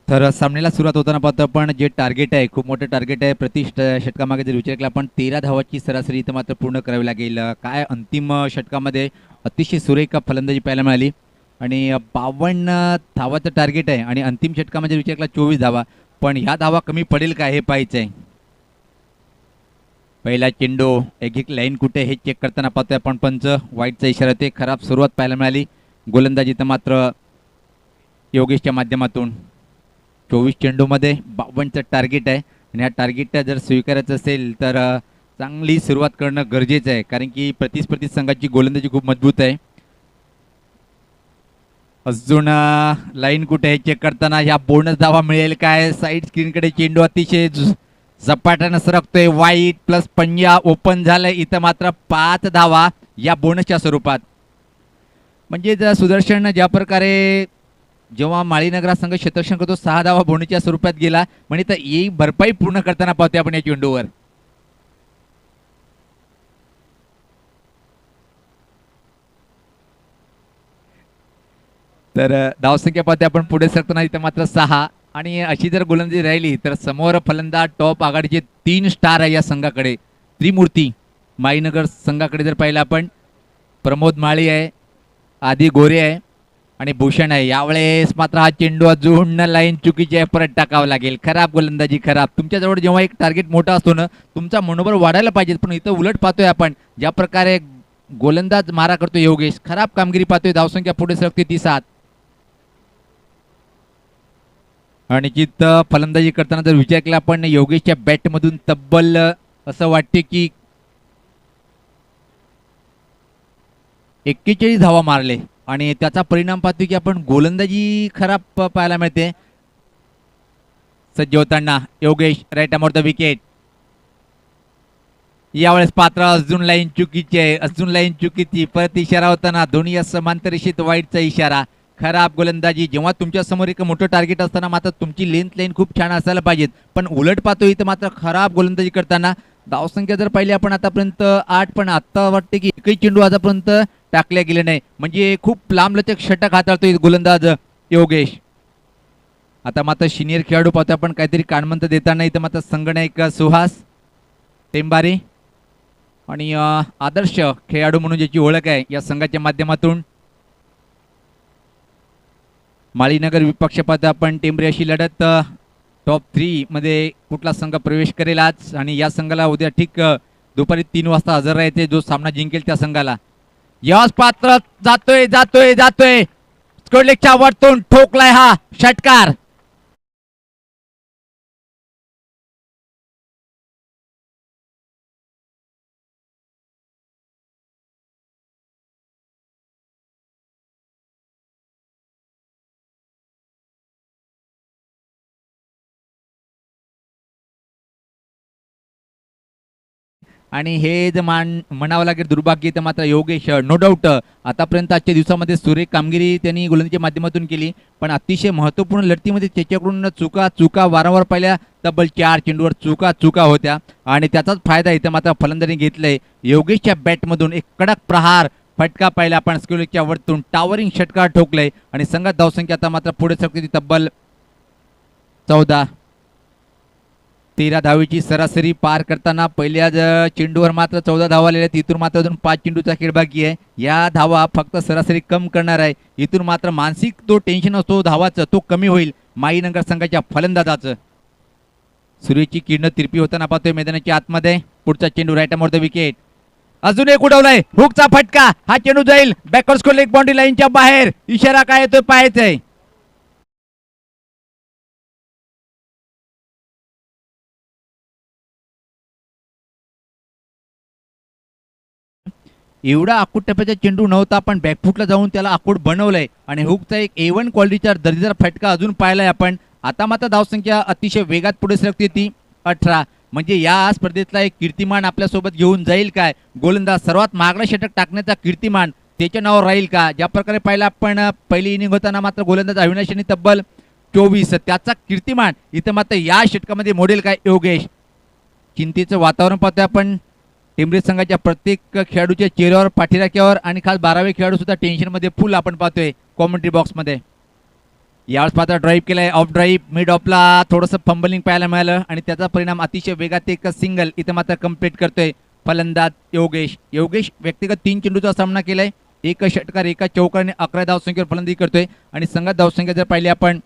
तर सामन्याला सुरुवात होताना पाहतो आपण जे टार्गेट आहे, खूप मोठं टार्गेट आहे. प्रति षटकामागे जर विचार केला आपण 13 धावाची सरासरी इथं मात्र पूर्ण करावी लागेल. काय अंतिम षटकामध्ये अतिशय सुरेख फलंदाजी पाहायला मिळाली आणि 52 धावाचं टार्गेट आहे आणि अंतिम षटकामध्ये विचार केला 24 धावा. पण ह्या धावा कमी पडेल का हे पाहायचं आहे. पहिला चेंडू, एक लाईन कुठे हे चेक करताना पाहतोय आपण. पंच वाईटचा इशारा, ते खराब सुरुवात पाहायला मिळाली. गोलंदाजी तर मात्र योगेशच्या माध्यमातून 24 चेंडूमध्ये 52चं टार्गेट आहे आणि या टार्गेट जर स्वीकारायचं असेल तर चांगली सुरुवात करणं गरजेचं आहे, कारण की प्रतिस्पर्धी संघाची गोलंदाजी खूप मजबूत आहे. अजून लाईन कुठे हे चेक करताना ह्या बोनस धावा मिळेल काय? साईड स्क्रीनकडे चेंडू अतिशय झपाट्यानं सरकतोय. वाईट प्लस पंजा ओपन झालंय. इथं मात्र 5 धावा या बोनसच्या स्वरूपात. म्हणजे जर सुदर्शन ज्या प्रकारे जेव्हा माळीनगरा संघ क्षेत्ररक्षण करतो 6 धावा बोणीच्या स्वरूपात गेला म्हणजे तर ही भरपाई पूर्ण करताना पाहतोय आपण या चेंडूवर. तर धावसंख्या पाहते आपण पुढे सरकताना इथे मात्र 6 आणि अशी जर गोलंदाजी राहिली तर समोर फलंदाज टॉप आघाडीचे 3 स्टार आहे या संघाकडे. त्रिमूर्ती माईनगर संघाकडे जर पाहिलं आपण प्रमोद माळी आहे, आदी गोरे आहे आणि भूषण आहे. यावेळेस मात्र हा चेंडू अजून लाईन चुकीची आहे, परत टाकावं लागेल. खराब गोलंदाजी खराब. तुमच्याजवळ जेव्हा एक टार्गेट मोठा असतो ना तुमचा मनोबल वाढायला पाहिजे, पण इथं उलट पाहतोय आपण ज्या प्रकारे गोलंदाज मारा करतोय योगेश. खराब कामगिरी पाहतोय. धावसंख्या पुढे सरकते ती 7 आणि जिथं फलंदाजी करताना जर विचार केला आपण योगेशच्या बॅटमधून तब्बल असं वाटते की 41 धावा मारले आणि त्याचा परिणाम पाहतो की आपण गोलंदाजी खराब पाहायला मिळते. सज्ज होताना Yogesh right arm over the wicket. यावेळेस पात्र अजून लाईन चुकीची आहे, अजून लाईन चुकीची. परत इशारा होताना दोन्ही या समांतर रेषेत वाईटचा इशारा. खराब गोलंदाजी. जेव्हा तुमच्या समोर एक मोठं टार्गेट असताना मात्र तुमची लेंथ लाईन खूप छान असायला पाहिजेत, पण उलट पाहतो इथं मात्र खराब गोलंदाजी करताना. धावसंख्या जर पाहिली आपण आतापर्यंत 8, पण आता वाटते की एकही चेंडू आतापर्यंत टाकल्या गेले नाही, म्हणजे खूप लांबलचक षटक हाताळतोय गोलंदाज योगेश. आता मात्र सिनियर खेळाडू पाहतो आपण काहीतरी कानमंत देताना इथं मात्र संगणक सुहास टेंबारे आणि आदर्श खेळाडू म्हणून ज्याची ओळख आहे या संघाच्या माध्यमातून. माळीनगर विपक्ष पाहतो आपण टेंबरे अशी लढत टॉप 3 मध्ये कुठला संघ प्रवेश करेल आज, आणि या संघाला उद्या ठीक दुपारी 3 वाजता हजर राहायचे. जो सामना जिंकेल त्या संघाला. यास पात्र जातोय जातोय जातोय स्कोरलेगच्या वरतून ठोकलाय हा षटकार. आणि हे जे म्हणावं लागेल दुर्भाग्य तर मात्र योगेश नो डाऊट आतापर्यंत आजच्या दिवसामध्ये सुरेख कामगिरी त्यांनी गोलंदाजीच्या माध्यमातून केली, पण अतिशय महत्त्वपूर्ण लढतीमध्ये त्याच्याकडून चुका वारंवार पाहिल्या. तब्बल 4 चेंडूवर चुका होत्या आणि त्याचाच फायदा इथं मात्र फलंदाजी घेतलाय. योगेशच्या बॅटमधून एक कडक प्रहार फटका पाहिला आपण स्कोरलेगच्या वरतून टावरिंग षटकार ठोकलंय आणि संघात धावसंख्या आता मात्र पुढे सरकते तब्बल 14. 13 धावेची सरासरी पार करताना पहिल्या चेंडूवर मात्र 14 धावा आलेल्या आहेत. इथून मात्र अजून 5 चेंडूचा खेळ बाकी आहे. या धावा फक्त सरासरी कम करणार आहे. इथून मात्र मानसिक तो टेन्शन असतो धावाचं तो कमी होईल माईनगर संघाच्या फलंदाजाचं. सूर्याची किरण तिरपी होताना पाहतोय मैदानाच्या आतमध्ये. पुढचा चेंडू राईट अमोर द विकेट. अजून एक उडवलाय हुकचा फटका. हा चेंडू जाईल बॅकवर्ड स्कोर लेग बाउंड्री लाईनच्या बाहेर. इशारा काय येतोय पाहायचंय. एवढा आखूड टप्प्याचा चेंडू नव्हता, पण बॅकफुटला जाऊन त्याला आखूड बनवलंय आणि हुकचा एक A1 क्वालिटीचा दर्जेदार फटका अजून पाहिलाय आपण. आता मात्र धावसंख्या अतिशय वेगात पुढे सरकते ती 18. म्हणजे या स्पर्धेतला एक कीर्तिमान आपल्यासोबत घेऊन जाईल काय. गोलंदाज सर्वात महागडा षटक टाकण्याचा कीर्तिमान त्याच्या नावावर राहील का. ज्या प्रकारे पाहिला आपण पहिली इनिंग होताना मात्र गोलंदाज अविनाश यांनी तब्बल 24 त्याचा कीर्तिमान इथं मात्र या षटकामध्ये मोडेल काय योगेश. चिंतेचं वातावरण पाहतोय आपण टेंबरे संघाच्या प्रत्येक खेळाडूच्या चेहऱ्यावर पाठीराख्यावर आणि खास 12वे खेळाडू सुद्धा टेन्शनमध्ये फुल आपण पाहतोय कॉमेंट्री बॉक्समध्ये. यावेळेस पात्र ड्राईव्ह केलाय ऑफ ड्राईव्ह मिड ऑफला थोडंसं फंबलिंग पाहायला मिळालं आणि त्याचा परिणाम अतिशय वेगात एक सिंगल इथं मात्र कंप्लीट करतोय फलंदाज योगेश. व्यक्तिगत 3 चेंडूचा सामना केलाय. एक षटकार एका चौकाने 11 धावसंख्येवर फलंदाजी करतोय आणि संघात धावसंख्या जर पाहिली आपण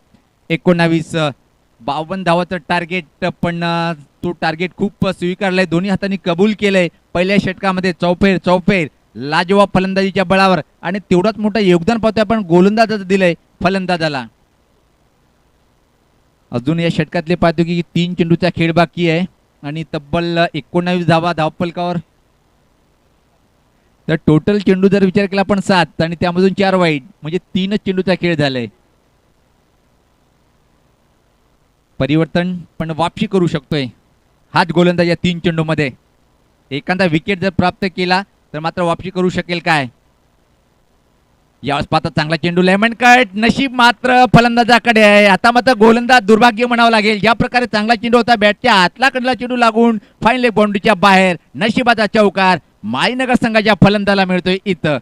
19. 52 धावाचं टार्गेट, पण तो टार्गेट खूप स्वीकारलाय दोन्ही हातांनी कबूल केलंय. पहिल्या षटकामध्ये चौफेर लाजवाब फलंदाजीच्या बळावर आणि तेवढाच मोठं योगदान पाहतोय आपण गोलंदाजाचं दिलंय फलंदाजाला. अजून या षटकातले पाहतो की 3 चेंडूचा खेळ बाकी आहे आणि तब्बल 19 धावा धावफलकावर. तर टोटल चेंडू जर विचार केला आपण 7 आणि त्यामधून 4 वाईट, म्हणजे 3च चेंडूचा खेळ झालाय. परिवर्तन पण वापशी करू शकतोय हाच गोलंदाज या 3 चेंडूमध्ये. एखादा विकेट जर प्राप्त केला तर मात्र वापशी करू शकेल काय. यावेळेस पाहता चांगला चेंडू लेमन कट, नशीब मात्र फलंदाजाकडे आहे. आता मात्र गोलंदाज दुर्भाग्य म्हणावं लागेल. ज्या प्रकारे चांगला चेंडू होता बॅटच्या आतला कडला चेंडू लागून फाईन लेग बाउंड्रीच्या बाहेर. नशिबाचा चौकार माळीनगर संघाच्या फलंदाजाला मिळतोय इथं.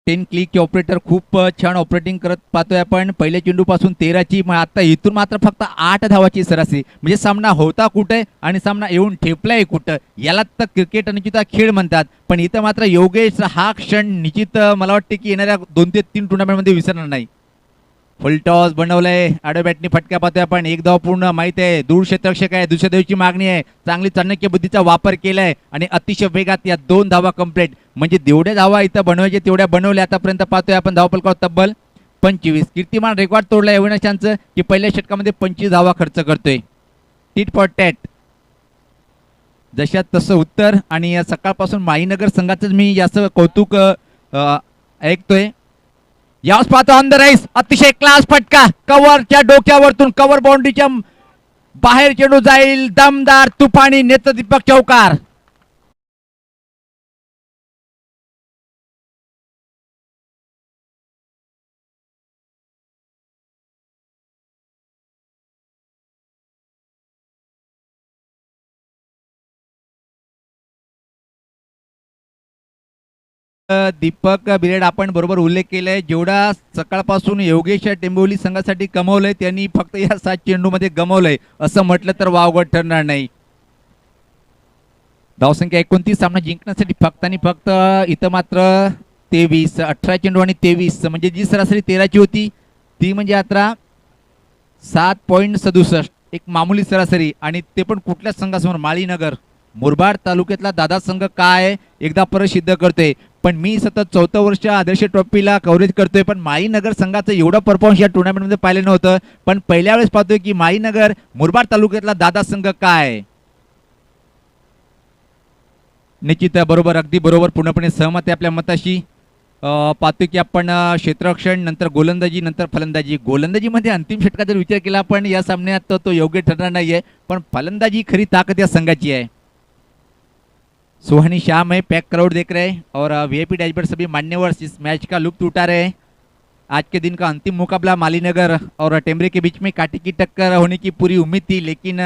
टेन क्लिक ऑपरेटर खूप छान ऑपरेटिंग करत पाहतोय आपण. पहिल्या चेंडू पासून 13ची, मग आता इथून मात्र फक्त 8 धावाची सरासरी. म्हणजे सामना होता कुठे आणि सामना येऊन ठेपलाय कुठं, याला तर क्रिकेट निश्चित खेळ म्हणतात. पण इथं मात्र योगेश हा क्षण निश्चित मला वाटते की येणाऱ्या 2 ते 3 टुर्नामेंटमध्ये विसरणार नाही. फुल टॉस बनवलंय, आडव्या बॅटनी फटका पाहतोय आपण. एक धाव पूर्ण, माहित आहे दूर क्षेत्ररक्षक आहे, दुसऱ्या धावेची मागणी आहे. चांगली चाणक्य बुद्धीचा वापर केलाय आणि अतिशय वेगात या 2 धावा कंप्लीट. म्हणजे जेवढ्या धावा इथं बनवायचे तेवढ्या बनवल्या. आतापर्यंत पाहतोय आपण धावफलकावर तब्बल 25. कीर्तिमान रेकॉर्ड तोडलाय अविनाशांचं की पहिल्या षटकामध्ये 25 धावा खर्च करतोय. टीट फॉर टॅट, जशात तसं उत्तर. आणि सकाळपासून माईनगर संघाचंच मी जास्त कौतुक ऐकतोय. यावेळेस पाहतो ऑन द राईस, अतिशय क्लास फटका, कव्हरच्या डोक्यावरतून कव्हर बाउंड्रीच्या बाहेर चेंडू जाईल. दमदार तुफानी नेत्रदीपक चौकार. दीपक बिरेड आपण बरोबर उल्लेख केलाय. जेवढा सकाळपासून योगेश टेंबोली संघासाठी कमवलंय त्यांनी फक्त या 7 चेंडूमध्ये गमावलंय असं म्हटलं तर वावगं ठरणार नाही. धावसंख्या 29, सामना जिंकण्यासाठी फक्त आणि फक्त इथं मात्र 23. 18 चेंडू आणि 23, म्हणजे जी सरासरी 13ची होती ती म्हणजे आता 7.67, एक मामुली सरासरी. आणि ते पण कुठल्या संघासमोर, माळीनगर. मुरबाड तालुक्यातला दादा संघ काय एकदा परत सिद्ध करतोय. पण मी सतत 4थं वर्ष आदर्श ट्रॉफीला कव्हरेज करतोय, पण माळीनगर संघाचं एवढं परफॉर्मन्स या टुर्नामेंटमध्ये पाहिलं नव्हतं. पण पहिल्या वेळेस पाहतोय की माळीनगर मुरबाड तालुक्यातला दादा संघ काय. निश्चित बरोबर, अगदी बरोबर, पूर्णपणे सहमत आहे आपल्या मताशी. पाहतोय की आपण क्षेत्ररक्षण, नंतर गोलंदाजी, नंतर फलंदाजी. गोलंदाजीमध्ये अंतिम षटकाचा जर विचार केला आपण या सामन्यात तो योग्य ठरणार नाहीये, पण फलंदाजी खरी ताकद या संघाची आहे. सुहानी शाम है, पैक क्राउड देख रहे हैं और वीआईपी डैशबोर्ड सभी मान्यवर इस मैच का लुत्फ उठा रहे हैं. आज के दिन का अंतिम मुकाबला मालीनगर और टेमरे के बीच में कांटे की टक्कर होने की पूरी उम्मीद थी, लेकिन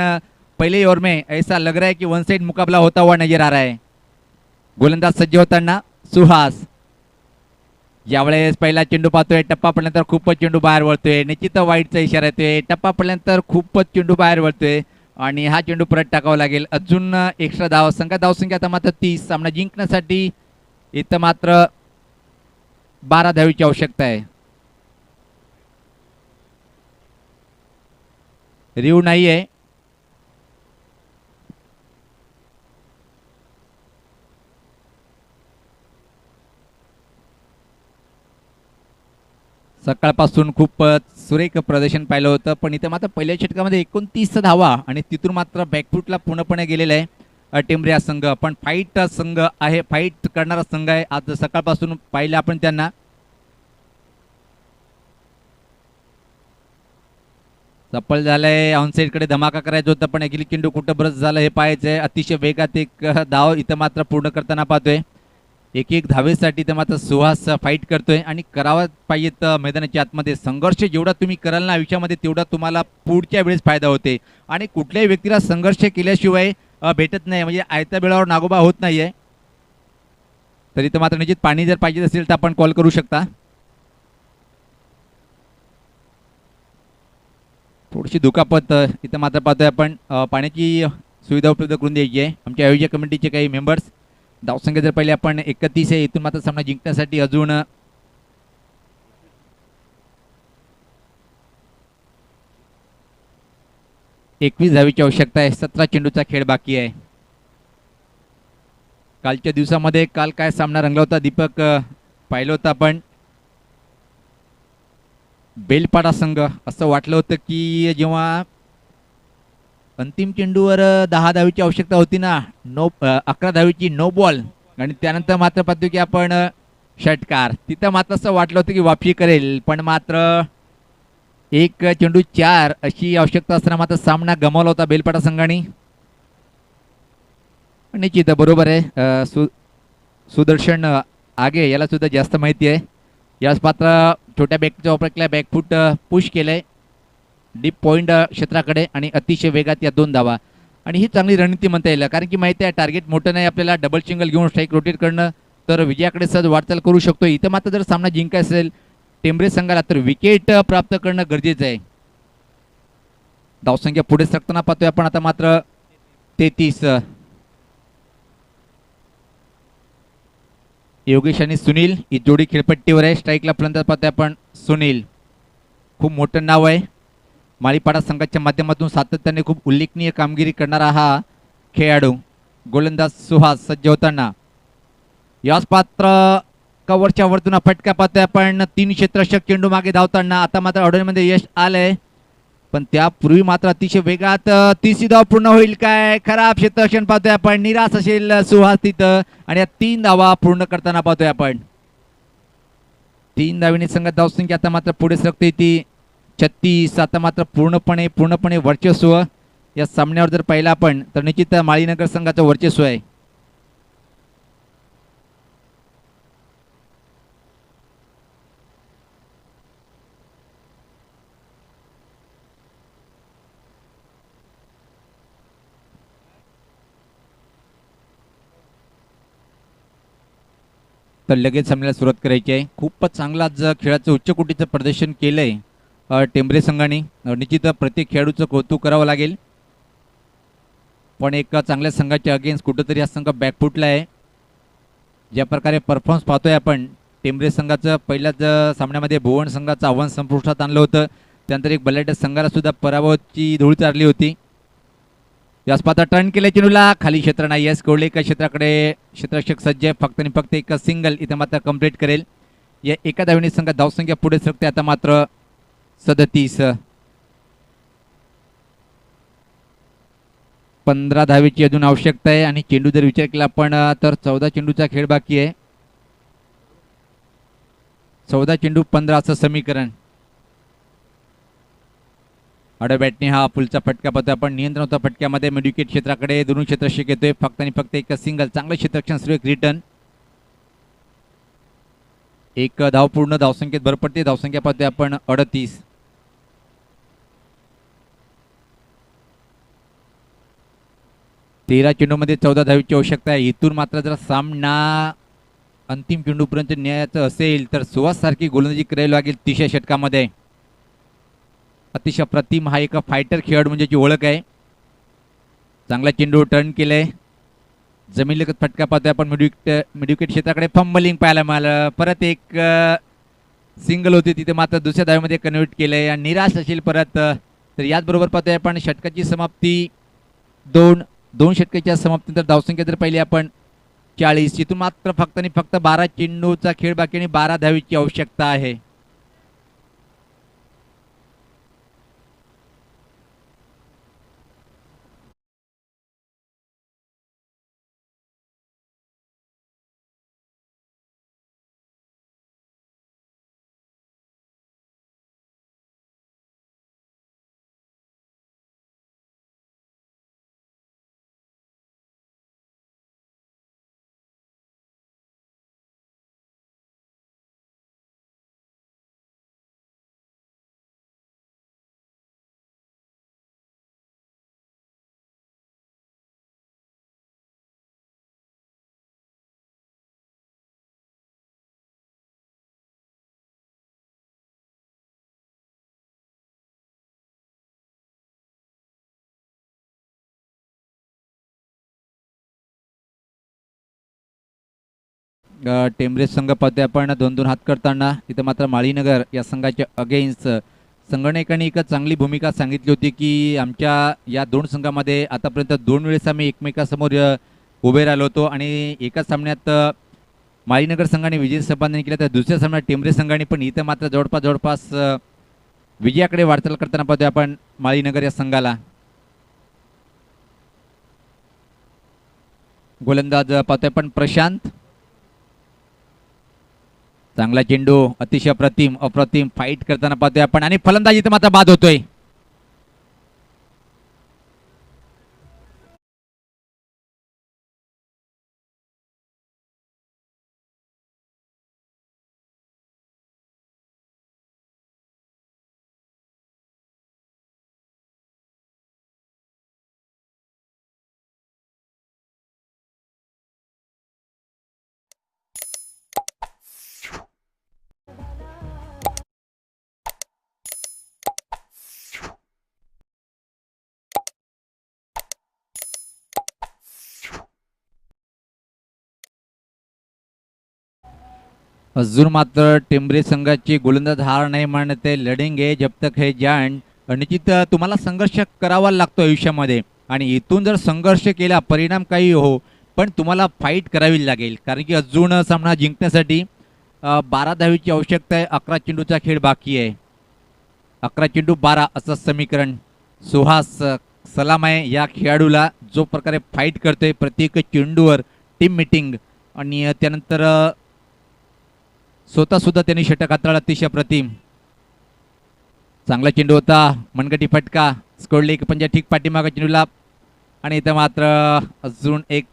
पहले ओवर में ऐसा लग रहा है कि वन साइड मुकाबला होता हुआ नजर आ रहा है. गोलंदाज सज्ज होताना सुहास. यावेळेस पहिला चेंडू पाहतोय, टप्पा पडल्यानंतर खूपच चेंडू बाहेर वळतोय. निश्चित वाईटचा इशारा येतोय. टप्पा पडल्यानंतर खूपच चेंडू बाहेर वळतोय आणि हा चेंडू परत टाकावा लागेल. अजून एक्स्ट्रा धाव. धावसंख्या आता मात्र 30. सामना जिंकण्यासाठी इथं मात्र 12 धावीची आवश्यकता आहे. रिव नाहीये. सकाळपासून खूप सुरेख प्रदर्शन पाहिलं होतं, पण इथे मात्र पहिल्या षटकामध्ये 29 धावा आणि तिथून मात्र बॅकफूटला पूर्णपणे गेलेला आहे टेंबरे हा संघ. पण फाईट संघ आहे, फाईट करणारा संघ आहे. आज सकाळपासून पाहिलं आपण त्यांना. सफल झालंय. ऑनसाईड कडे धमाका करायचं होतं, पण अखिल चेंडू कुठं ब्रश झालं हे पाहायचंय. अतिशय वेगात एक धाव इथं मात्र पूर्ण करताना पाहतोय. एक धावेसाठी तर मात्र सुहास फाईट करतोय आणि करावा पाहिजे तर मैदानाच्या आतमध्ये संघर्ष जेवढा तुम्ही कराल ना आयुष्यामध्ये तेवढा तुम्हाला पुढच्या वेळेस फायदा होते. आणि कुठल्याही व्यक्तीला संघर्ष केल्याशिवाय भेटत नाही, म्हणजे आयत्या वेळावर नागोबा होत नाहीये. तरी तर मात्र निश्चित पाणी जर पाहिजे असेल तर आपण कॉल करू शकता. थोडीशी दुखापत इथं मात्र पाहतोय आपण. पाण्याची सुविधा उपलब्ध करून द्यायची आहे आमच्या आयोजक कमिटीचे काही मेंबर्स. धावसंख्या जर पहिले आपण 31 आहे, इथून मात्र सामना जिंकण्यासाठी अजून 21 धावीची आवश्यकता आहे. 17 चेंडूचा खेळ बाकी आहे. कालच्या दिवसामध्ये काल काय सामना रंगला होता दीपक, पाहिलं होतं आपण. बेलपाडा संघ, असं वाटलं होतं की जेव्हा अंतिम चेंडूवर 10 धावीची आवश्यकता होती ना, 11 धावीची नो बॉल, आणि त्यानंतर मात्र पाहतो की आपण षटकार. तिथं मात्र असं वाटलं होतं की वापसी करेल, पण मात्र एक चेंडू 4 अशी आवश्यकता असताना मात्र सामना गमावला होता बेलपाडा संघाने. निश्चित बरोबर आहे. सुदर्शन आगे याला सुद्धा जास्त माहिती आहे. याच पात्र छोट्या बॅकचा वापर केला, बॅकफूट पुश केलंय डीप पॉइंट क्षेत्राकडे आणि अतिशय वेगात या 2 धावा. आणि ही चांगली रणनीती म्हणता येईल, कारण की माहिती आहे टार्गेट मोठं नाही, आपल्याला डबल सिंगल घेऊन स्ट्राईक रोटेट करणं तर विजयाकडे सहज वाटचाल करू शकतो. इथं मात्र जर सामना जिंकायचा असेल टेंबरे संघाला तर विकेट प्राप्त करणं गरजेचं आहे. धावसंख्या पुढे सरकताना पाहतोय आपण आता मात्र 33. योगेश आणि सुनील ही जोडी खेळपट्टीवर आहे. स्ट्राईकला फलंदाज पाहतोय आपण सुनील. खूप मोठं नाव आहे माळीपाडा संघाच्या माध्यमातून, सातत्याने खूप उल्लेखनीय कामगिरी करणारा हा खेळाडू. गोलंदाज सुहास सज्ज होताना याच पात्र कव्हरच्या वरतून फटका पाहतोय आपण. 3 क्षेत्ररक्षक चेंडू मागे धावताना आता मात्र ऑर्डरमध्ये यश आलंय, पण त्यापूर्वी मात्र अतिशय वेगात 30 धाव पूर्ण होईल काय? खराब क्षेत्ररक्षण पाहतोय आपण. निराश असेल सुहास तिथं आणि या 3 धावा पूर्ण करताना पाहतोय आपण. 3 धावीने संघात धावसंख्या आता मात्र पुढे सरकते ती 36. आता मात्र पूर्णपणे वर्चस्व या सामन्यावर जर पाहिलं आपण तर निश्चित माळीनगर संघाचं वर्चस्व आहे. तर लगेच सामन्याला सुरुवात करायची आहे. खूपच चांगलं आज खेळाचं उच्च कोटीचं प्रदर्शन केलंय टेंबरे संघाने. निश्चित प्रत्येक खेळाडूचं कौतुक करावं लागेल, पण एक चांगल्या संघाच्या अगेन्स्ट कुठंतरी हा संघ बॅकफुटला आहे. ज्या प्रकारे परफॉर्मन्स पाहतोय आपण टेंबरे संघाचं, पहिल्याच सामन्यामध्ये भुवन संघाचं आव्हान संपुष्टात आणलं होतं, त्यानंतर एक बलाढ्य संघाला सुद्धा पराभवाची धूळ चारली होती. याच पात्र टर्न केले चेंडूला, खाली क्षेत्र नाही. यस कोहली एका क्षेत्राकडे क्षेत्ररक्षक सज्ज आहे, फक्त आणि फक्त एक सिंगल इथं मात्र कंप्लीट करेल. या एका धावेने संघात धावसंख्या पुढे सरकते आता मात्र 37. 15 धावेची अजून आवश्यकता आहे आणि चेंडू जर विचार केला आपण तर 14 चेंडूचा खेळ बाकी आहे. 14 चेंडू 15 असं समीकरण. आडव्या बॅटने हा फुलचा फटका पाहतोय आपण. नियंत्रण होता फटक्यामध्ये, मिड विकेट क्षेत्राकडे दोन्ही क्षेत्ररक्षक येतोय, फक्त आणि फक्त एक सिंगल. चांगलं क्षेत्ररक्षण सुरू, एक रिटर्न. एक धाव पूर्ण, धावसंख्येत भर पडते. धावसंख्या पाहतोय आपण 38. तेरा चेंडूमध्ये 14 धावेची आवश्यकता आहे. इथून मात्र जर सामना अंतिम चेंडूपर्यंत न्यायाचं असेल तर सुहास सारखी गोलंदाजी करायला लागेल 30 षटकामध्ये. अतिशय प्रतिम हा एक फायटर खेळाडू म्हणजे ओळख आहे. चांगला चेंडू टर्न केलाय, जमीन लगत फटका पाहतोय आपण. मिडविकेट क्षेत्राकडे फंबलिंग पाहायला मिळालं. परत एक सिंगल होती तिथे मात्र दुसऱ्या धावेमध्ये कन्व्हर्ट केलंय आणि निराश असेल परत. तर याचबरोबर पाहतोय आपण षटकाची समाप्ती 2 षटकाच्या समाप्तीनंतर धावसंख्या जर पाहिली आपण 40. इथून मात्र फक्त आणि फक्त 12 चेंडूचा खेळ बाकी आणि 12 धावेची आवश्यकता आहे. टेंबरे संघ पाहतोय आपण 2-2 हात करताना. तिथं मात्र माळीनगर या संघाच्या अगेन्स्ट संघटनेने एक चांगली भूमिका सांगितली होती की आमच्या या 2 संघामध्ये आतापर्यंत 2 वेळेस आम्ही एकमेकासमोर उभे राहिलो होतो आणि एकाच सामन्यात माळीनगर संघाने विजय संपादन केला, तर दुसऱ्या सामन्यात टेंबरे संघाने पण इथं मात्र जवळपास विजयाकडे वाटचाल करताना पाहतोय आपण माळीनगर या संघाला. गोलंदाज पाहतोय पण प्रशांत. चांगला चेंडू, अतिशय अप्रतिम फाईट करताना पाहतोय आपण आणि फलंदाजी इथं मात्र बाद होतोय. अजून मात्र टेंबरे संघाची गोलंदाज हार नाही म्हणते, लढेंगे जब तक है जान. निश्चित तुम्हाला संघर्ष करावा लागतो आयुष्यामध्ये आणि इथून जर संघर्ष केला परिणाम काही हो, पण तुम्हाला फाईट करावी लागेल कारण की अजून सामना जिंकण्यासाठी 12 धावेची आवश्यकता आहे. 11 चेंडूचा खेळ बाकी आहे. 11 चेंडू 12 असं समीकरण. सुहास सलाम आहे या खेळाडूला जो प्रकारे फाईट करतोय प्रत्येक चेंडूवर. टीम मिटिंग आणि त्यानंतर स्वतः सुद्धा त्यांनी षटक हाताळला, अतिशय प्रतिम. चांगला चेंडू होता, मनगटी फटका, स्कोरले एक पंजा ठीक पाठीमागा चेंडूला आणि इथं मात्र अजून एक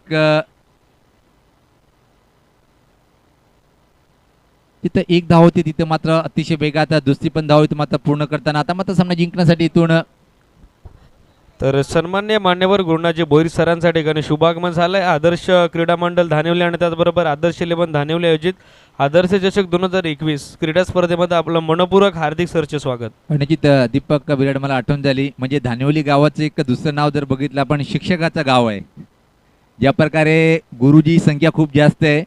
तिथं एक धाव होती, तिथं मात्र अतिशय वेगात दुसरी पण धाव होती मात्र पूर्ण करताना. आता मात्र सामना जिंकण्यासाठी इथून तर सन्मान्य मान्यवर गुरुनाजी भोईर सरांच्या ठिकाणी शुभागमन झालंय. आदर्श क्रीडा मंडळ धानिवली आणि त्याचबरोबर आदर्श इलेव्हन धानिवली आयोजित आदर्श चषक 2021 क्रीडा स्पर्धेमध्ये आपलं मनपूर्वक हार्दिक सरचे स्वागत. निश्चित दीपक विराट मला आठवण झाली म्हणजे धानिवली गावाचं एक दुसरं नाव जर बघितलं आपण शिक्षकाचं गाव आहे. ज्या प्रकारे गुरुजी संख्या खूप जास्त आहे.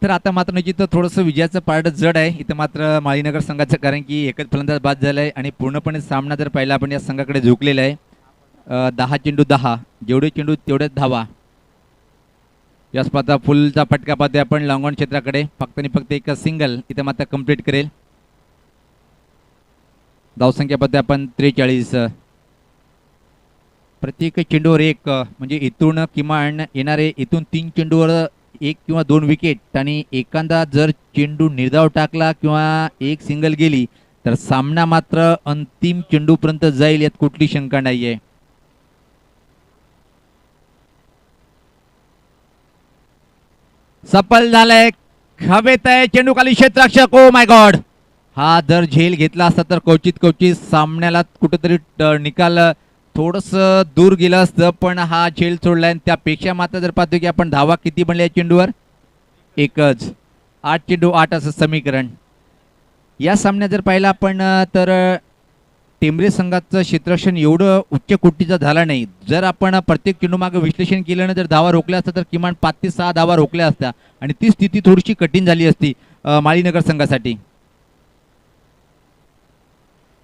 तर आता मात्र निश्चित थोडंसं विजयाचं पारड जड आहे इथं मात्र माळीनगर संघाचं कारण की एकच फलंदाज बाद झाला आहे आणि पूर्णपणे सामना जर पाहिला आपण या संघाकडे झुकलेला आहे. 10 चेंडू 10, जेवढे चेंडू तेवढेच धावा. या स्पर्धा फुलचा फटका पाहतोय आपण लॉंगॉन क्षेत्राकडे. फक्त आणि फक्त एक सिंगल इथं मात्र कंप्लीट करेल. धावसंख्या पाहतोय आपण 43. प्रत्येक चेंडूवर एक म्हणजे इथून किमान येणारे इथून 3 चेंडूवर 1 किंवा 2 विकेट आणि एखादा जर चेंडू निर्धाव टाकला किंवा एक सिंगल गेली तर सामना मात्र अंतिम चेंडूपर्यंत जाईल यात कुठली शंका नाहीये. सफल झालाय, हवेत आहे चेंडू खाली क्षेत्ररक्षक. ओ माय गॉड, हा जर झेल घेतला असता तर क्वचित सामन्याला कुठेतरी निकाल थोडस दूर गेलं असतं पण हा झेल सोडलाय. त्यापेक्षा मात्र जर पाहतो की आपण धावा किती बनल्या चेंडूवर एकच. 8 चेंडू 8 असं समीकरण. या सामन्यात जर पाहिलं आपण तर टेंबरे संघाचं क्षेत्ररक्षण एवढं उच्च कोटीचं झालं नाही. जर आपण प्रत्येक चेंडू मागे विश्लेषण केलं ना, जर धावा रोखल्या असत्या तर किमान 5 ते 6 धावा रोखल्या असत्या आणि ती स्थिती थोडीशी कठीण झाली असती माळीनगर संघासाठी.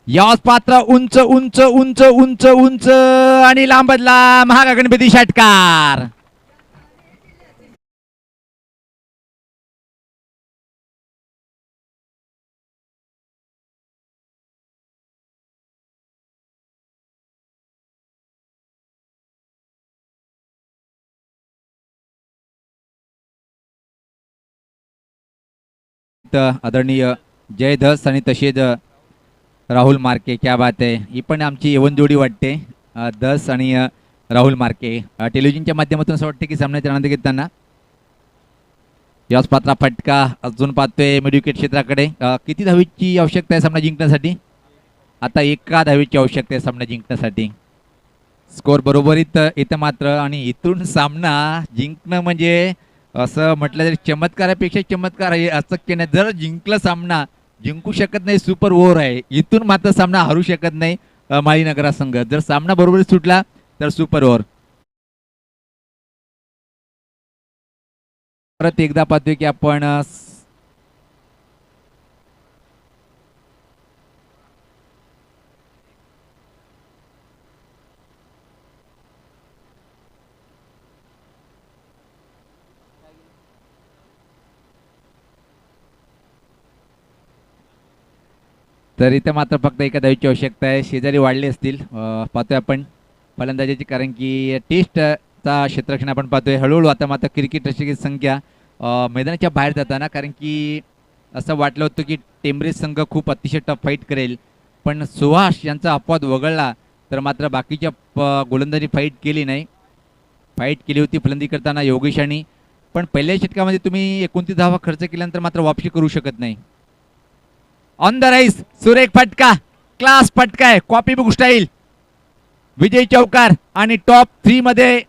याच पात्र उंच उंच उंच उंच उंच आणि लांबदला महागा गणपती षटकार. आदरणीय जय धस आणि तसेच राहुल मार्के. क्या बात आहे, ही पण आमची यवन जोडी वाटते. धस आणि राहुल मार्के टेलिव्हिजनच्या माध्यमातून असं वाटतं की सामन्याचा आनंद घेताना. याच पात्रा फटका अजून पाहतोय मिडविकेट क्षेत्राकडे. किती धावेची आवश्यकता आहे सामना जिंकण्यासाठी? आता 1 धावेची आवश्यकता आहे सामना जिंकण्यासाठी. स्कोर बरोबरीत इथं मात्र आणि इथून सामना जिंकणं म्हणजे असं म्हटलं तरी चमत्कारापेक्षा चमत्कार आहे असं की नाही. जर जिंकलं सामना जिंकू शकत नाही, सुपर ओव्हर आहे. इथून मात्र सामना हरू शकत नाही माळीनगरा संघ. जर सामना बरोबर सुटला तर सुपर ओव्हर. परत एकदा पाहतोय की आपण तर इथं मात्र फक्त एका धावेची आवश्यकता आहे. शेजारी वाढले असतील पाहतोय आपण फलंदाजाची कारण की टेस्टचा क्षेत्ररक्षण आपण पाहतोय हळूहळू. आता मात्र क्रिकेट रसिकांची संख्या मैदानाच्या बाहेर जाताना, कारण की असं वाटलं होतं की टेंबरे संघ खूप अतिशय टफ फाईट करेल, पण सुहास यांचा अपवाद वगळला तर मात्र बाकीच्या गोलंदाजी फाईट केली नाही. फाईट केली होती फलंदाजी करताना योगेशांनी, पण पहिल्या षटकामध्ये तुम्ही 29 धावा खर्च केल्यानंतर मात्र वापसी करू शकत नाही. ऑन द राईस सुरेख फटका, क्लास फटका आहे, कॉपी बुक स्टाईल. विजय चौकार आणि टॉप 3 मध्ये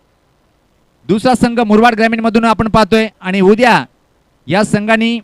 दुसरा संघ मुरबाड ग्रामीण मधून आपण पाहतोय. आणि उद्या या संघाने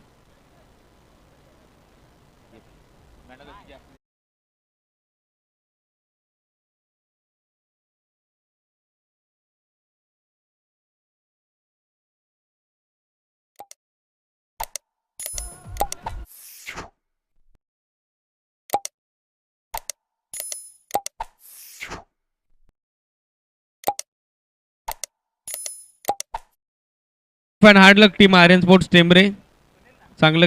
पण हार्ड लक टीम आर्यन स्पोर्ट्स टेंबरे. चांगलं